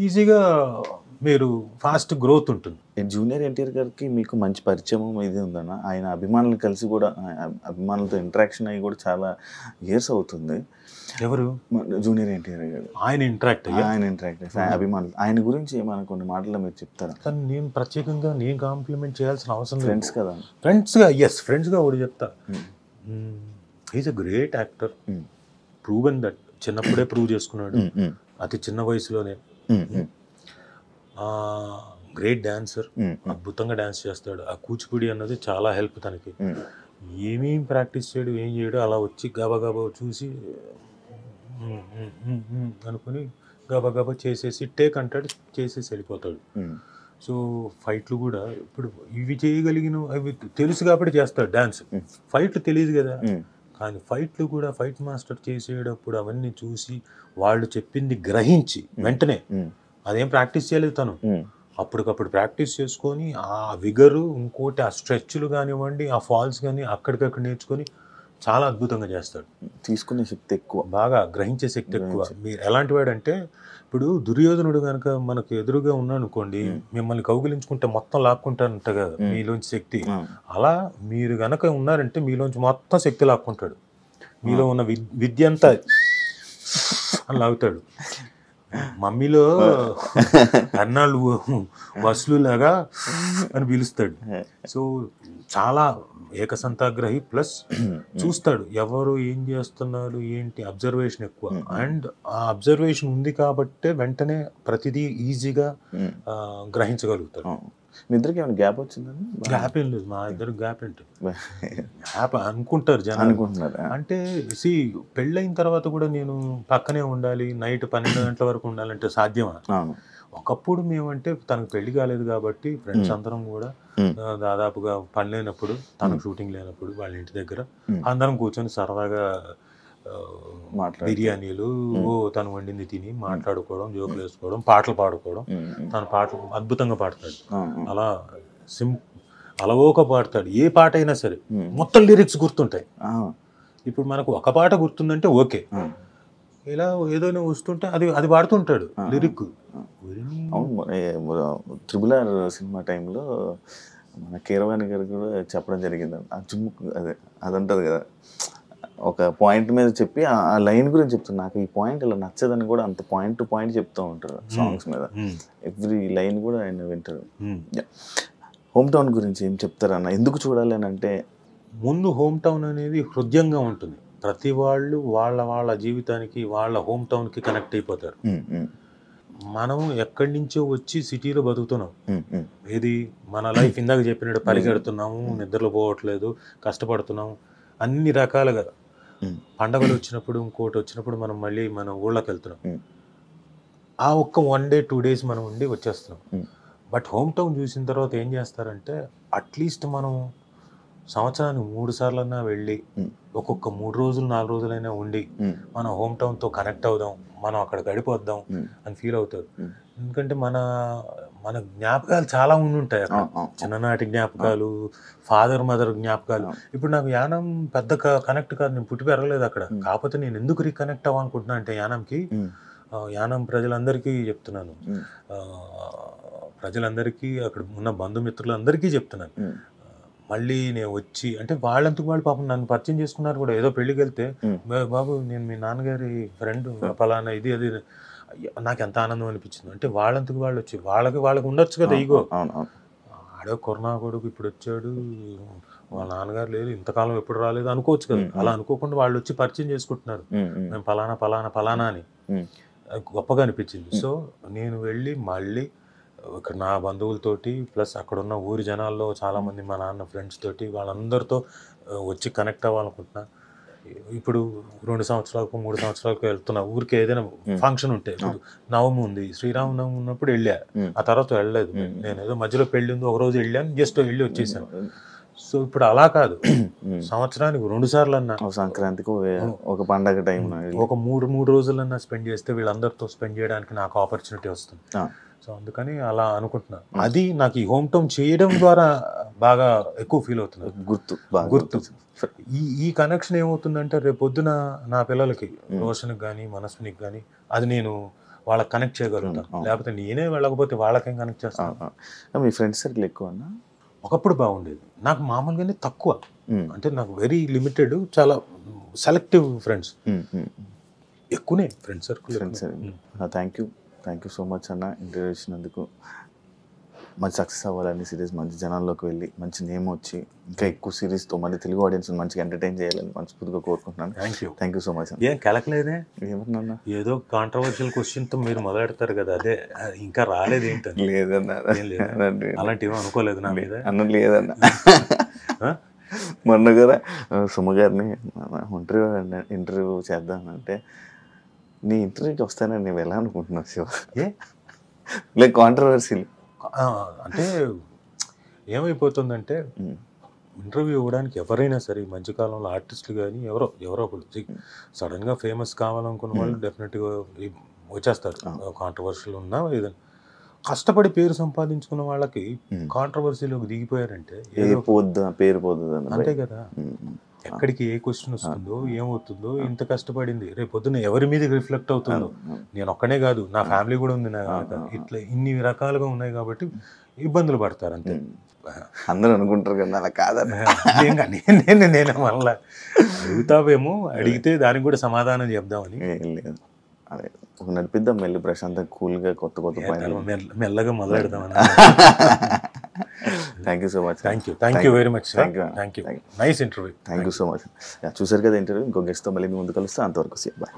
ఈజీగా మీరు ఫాస్ట్ గ్రోత్ ఉంటుంది. జూనియర్ ఎన్టీఆర్ గారికి మీకు మంచి పరిచయం ఇది ఉందన్న. ఆయన అభిమానులు కలిసి కూడా అభిమానులతో ఇంటరాక్షన్ అయ్యి కూడా చాలా ఇయర్స్ అవుతుంది. ఎవరు? జూనియర్ ఎన్టీఆర్ గారు. ఆయన ఇంటరాక్ట్ అభిమానులు ఆయన గురించి ఏమైనా కొన్ని మాటలు మీరు చెప్తారా? కానీ నేను ప్రత్యేకంగా నేను కాంప్లిమెంట్ చేయాల్సిన అవసరం లేదు. ఫ్రెండ్స్ కదా, ఫ్రెండ్స్గా ఒకటి చెప్తా. He is a great actor, proven that. చిన్నప్పుడే ప్రూవ్ చేసుకున్నాడు, అతి చిన్న వయసులోనే. గ్రేట్ డాన్సర్, అద్భుతంగా డాన్స్ చేస్తాడు. ఆ కూచిపూడి అన్నది చాలా హెల్ప్ తనకి. ఏమేం ప్రాక్టీస్ చేయడు, ఏం చేయడు, అలా వచ్చి గబగబా చూసి అనుకుని గబగబా చేసేసి టేక్ అంటాడు, చేసేసి వెళ్ళిపోతాడు. సో ఫైట్లు కూడా ఇప్పుడు ఇవి చేయగలిగిన అవి తెలుసు కాబట్టి చేస్తాడు డాన్స్. ఫైట్లు తెలియదు కదా, కానీ ఫైట్లు కూడా ఫైట్ మాస్టర్ చేసేటప్పుడు అవన్నీ చూసి వాళ్ళు చెప్పింది గ్రహించి వెంటనే, అదేం ప్రాక్టీస్ చేయలేదు తను, అప్పటికప్పుడు ప్రాక్టీస్ చేసుకొని ఆ విగరు, ఇంకోటి ఆ స్ట్రెచ్లు కానివ్వండి, ఆ ఫాల్స్ కానీ అక్కడికక్కడ నేర్చుకొని చాలా అద్భుతంగా చేస్తాడు. తీసుకునే శక్తి ఎక్కువ, బాగా గ్రహించే శక్తి ఎక్కువ. మీరు ఎలాంటి వాడు అంటే, ఇప్పుడు దుర్యోధనుడు కనుక మనకు ఎదురుగా ఉన్నాడు అనుకోండి, మిమ్మల్ని కౌగిలించుకుంటే మొత్తం లాక్కుంటానంట కదా మీలోంచి శక్తి. అలా మీరు కనుక ఉన్నారంటే మీలోంచి మొత్తం శక్తి లాక్కుంటాడు. మీలో ఉన్న విద్య అంతా అని లాగుతాడు. మమ్మీలో అన్నాళ్ళు వసూలులాగా అని పిలుస్తాడు. సో చాలా ఏకసంతాగ్రహి, ప్లస్ చూస్తాడు ఎవరు ఏం చేస్తున్నారు ఏంటి, అబ్జర్వేషన్ ఎక్కువ. అండ్ ఆ అబ్జర్వేషన్ ఉంది కాబట్టే వెంటనే ప్రతిదీ ఈజీగా గ్రహించగలుగుతాడు. మీ ఇద్దరికి ఏమైనా గ్యాప్ వచ్చిందని? గ్యాప్ ఏం లేదు, మా ఇద్దరు గ్యాప్ ఏంటి, గ్యాప్ అనుకుంటారు జనం. అనుకుంటున్నారా? అంటే పెళ్ళైన తర్వాత కూడా నేను పక్కనే ఉండాలి, నైట్ 12 గంటల వరకు ఉండాలంటే సాధ్యమా? ఒకప్పుడు మేమంటే తనకు పెళ్లి కాలేదు కాబట్టి ఫ్రెండ్స్ అందరం కూడా దాదాపుగా పని లేనప్పుడు, తనకు షూటింగ్ లేనప్పుడు వాళ్ళ ఇంటి దగ్గర అందరం కూర్చొని సరదాగా బిర్యానీలు తను వండింది తిని మాట్లాడుకోవడం, జోకులు వేసుకోవడం, పాటలు పాడుకోవడం. తన పాటలు అద్భుతంగా పాడతాడు, అలా అలవోక పాడతాడు. ఏ పాట అయినా సరే మొత్తం లిరిక్స్ గుర్తుంటాయి. ఇప్పుడు మనకు ఒక పాట గుర్తుందంటే ఓకే, ఇలా ఏదైనా వస్తుంటే అది పాడుతుంటాడు లిరిక్. త్రిబుల్ ఆర్ సినిమా టైంలో మన కీరవాణి గారు కూడా చెప్పడం జరిగింది. ఆ చుమ్ముకు అది ఉంటుంది కదా, ఒక పాయింట్ మీద చెప్పి ఆ లైన్ గురించి చెప్తాను, నాకు ఈ పాయింట్ ఇలా నచ్చదని కూడా అంత పాయింట్ టు పాయింట్ చెప్తూ ఉంటారు సాంగ్స్ మీద. ఎవ్రీ లైన్ కూడా ఆయన వింటారు. హోమ్ టౌన్ గురించి ఏం చెప్తారన్న, ఎందుకు చూడాలి అని అంటే? ముందు హోమ్ టౌన్ అనేది హృదయంగా ఉంటుంది. ప్రతి వాళ్ళు వాళ్ళ జీవితానికి వాళ్ళ హోమ్ టౌన్కి కనెక్ట్ అయిపోతారు. మనం ఎక్కడి నుంచో వచ్చి సిటీలో బతుకుతున్నాం. ఏది మన లైఫ్ ఇందాక చెప్పినట్టు పరిగెడుతున్నాము, నిద్రలో పోవట్లేదు, కష్టపడుతున్నాము అన్ని రకాలుగా. పండగలు వచ్చినప్పుడు, ఇంకోటి వచ్చినప్పుడు మనం మళ్ళీ మన ఊళ్ళకి వెళ్తున్నాం. ఆ ఒక్క 1 day 2 days మనం ఉండి వచ్చేస్తున్నాం. బట్ హోమ్ టౌన్ చూసిన తర్వాత ఏం చేస్తారంటే, అట్లీస్ట్ మనం సంవత్సరానికి 3 సార్లన్నా వెళ్ళి ఒక్కొక్క 3 రోజులు 4 రోజులైనా ఉండి మన హోమ్ టౌన్తో కనెక్ట్ అవుదాం, మనం అక్కడ గడిపోద్దాం అని ఫీల్ అవుతారు. ఎందుకంటే మన జ్ఞాపకాలు చాలా ఉంటాయి అక్కడ. చిన్ననాటి జ్ఞాపకాలు, ఫాదర్ మదర్ జ్ఞాపకాలు. ఇప్పుడు నాకు యానం పెద్ద కనెక్ట్ కాదు, నేను పుట్టి పెరగలేదు అక్కడ. కాకపోతే నేను ఎందుకు రీకనెక్ట్ అవ్వాలనుకుంటున్నా అంటే యానంకి, యానం ప్రజలందరికీ చెప్తున్నాను, ప్రజలందరికీ అక్కడ ఉన్న బంధుమిత్రులందరికీ చెప్తున్నాను, మళ్ళీ నేను వచ్చి అంటే వాళ్ళంతకు వాళ్ళు పాపం నన్ను పరిచయం చేసుకున్నారు కూడా. ఏదో పెళ్ళికి వెళ్తే, బాబు నేను మీ నాన్నగారి ఫ్రెండ్ ఫలానా ఇది అది, నాకు ఎంత ఆనందం అనిపించింది. అంటే వాళ్ళంతకు వాళ్ళు వచ్చి వాళ్ళకి ఉండొచ్చు కదా ఈగో. ఆడో కరోనా కొడుకు ఇప్పుడు వచ్చాడు, వాళ్ళ నాన్నగారు లేదు, ఇంతకాలం ఎప్పుడు రాలేదు అనుకోవచ్చు కదా. అలా అనుకోకుండా వాళ్ళు వచ్చి పరిచయం చేసుకుంటున్నారు, మేము ఫలానా ఫలానా ఫలానా అని. గొప్పగా అనిపించింది. సో నేను వెళ్ళి మళ్ళీ ఇక్కడ నా బంధువులతోటి ప్లస్ అక్కడ ఉన్న ఊరి జనాల్లో చాలామంది మా నాన్న ఫ్రెండ్స్ తోటి వాళ్ళందరితో వచ్చి కనెక్ట్ అవ్వాలనుకుంటున్నా. ఇప్పుడు 2 సంవత్సరాలకు 3 సంవత్సరాలకు వెళ్తున్నా ఊరికి. ఏదైనా ఫంక్షన్ ఉంటే, ఇప్పుడు నవమి ఉంది, శ్రీరామనవమి ఉన్నప్పుడు వెళ్ళా, ఆ తర్వాత వెళ్ళలేదు. నేను ఏదో మధ్యలో పెళ్ళి ఉంది, ఒక రోజు వెళ్ళాను, జస్ట్ వెళ్ళి వచ్చేసాను. సో ఇప్పుడు అలా కాదు, సంవత్సరానికి 2 సార్లు అన్నా, సంక్రాంతికి ఒక పండగ టైం ఒక 3 రోజులన్నా స్పెండ్ చేస్తే వీళ్ళందరితో స్పెండ్ చేయడానికి నాకు ఆపర్చునిటీ వస్తుంది. సో అందుకని అలా అనుకుంటున్నా. అది నాకు ఈ హోమ్ టౌన్ చేయడం ద్వారా బాగా ఎక్కువ ఫీల్ అవుతుంది. గుర్తు ఈ కనెక్షన్ ఏమవుతుందంటే, రేపు పొద్దున నా పిల్లలకి, రోషన్కి కానీ మనస్వినికి కానీ, అది నేను వాళ్ళకి కనెక్ట్ చేయగలుగుతాను. లేకపోతే నేనే వెళ్ళకపోతే వాళ్ళకేం కనెక్ట్ చేస్తాను. మీ ఫ్రెండ్స్ సర్కిల్ ఎక్కువ అన్నా? ఒకప్పుడు బాగుండేది, నాకు మామూలుగానే తక్కువ. అంటే నాకు వెరీ లిమిటెడ్, చాలా సెలెక్టివ్ ఫ్రెండ్స్. ఎక్కువనే friends circle. Thank you so much అన్న, ఇంటర్వ్యూ ఇచ్చినందుకు. మంచి సక్సెస్ అవ్వాలని సిరీస్, మంచి జనాల్లోకి వెళ్ళి మంచి నేమ్ వచ్చి ఇంకా ఎక్కువ సిరీస్తో మళ్ళీ తెలుగు ఆడియన్స్ మంచిగా ఎంటర్టైన్ చేయాలని మనస్ఫూర్తిగా కోరుకుంటున్నాను. Thank you so much. ఏం కలకలేదే? ఏమన్నా ఏదో కాంట్రవర్షియల్ క్వశ్చన్తో మీరు మొదలెడతారు కదా, అదే ఇంకా రాలేదు ఏంటని? లేదన్నా, అలాంటివి అనుకోలేదు నా మీద. అన్న లేదన్నా, మొన్న కూడా సుమ గారిని ఇంటర్వ్యూ చేద్దామంటే, నీ ఇంటర్వ్యూకి వస్తానని నేను ఎలా అనుకుంటున్నావు శివ? లైక్ కాంట్రవర్సీ అంటే ఏమైపోతుందంటే, ఇంటర్వ్యూ ఇవ్వడానికి ఎవరైనా సరే ఈ మధ్యకాలంలో ఆర్టిస్టులు కానీ ఎవరో ఒకరు సడన్గా ఫేమస్ కావాలనుకున్న వాళ్ళు డెఫినెట్గా వచ్చేస్తారు. కాంట్రవర్షియల్ ఉన్నా ఏదైనా కష్టపడి పేరు సంపాదించుకున్న వాళ్ళకి కాంట్రవర్సీలోకి దిగిపోయారంటే పేరు పోద్దు అంతే కదా. ఎక్కడికి ఏ క్వశ్చన్ వస్తుందో ఏమవుతుందో, ఇంత కష్టపడింది రేపు పొద్దున్న ఎవరి మీద రిఫ్లెక్ట్ అవుతుందో. నేను ఒక్కనే కాదు, నా ఫ్యామిలీ కూడా ఉంది, ఇట్లా ఇన్ని రకాలుగా ఉన్నాయి కాబట్టి ఇబ్బందులు పడతారు అంతే. అందరూ అనుకుంటారు కదా అలా కాదని. నేను మళ్ళా అడుగుతావేమో, అడిగితే దానికి కూడా సమాధానం చెప్దామని. లేదు, అదే ఒక నడిపిద్దాం మెల్లి ప్రశాంతంగా కూల్గా కొత్త మెల్లగా మొదలెడదామని. Thank you so much. Thank you very much. Thank you. Nice interview. Thank you so much. చూసారు కదా ఇంటర్వ్యూ. ఇంకో గెస్ట్తో మళ్ళీ మీ ముందు కలుస్తా. అంతవరకు బాయ్.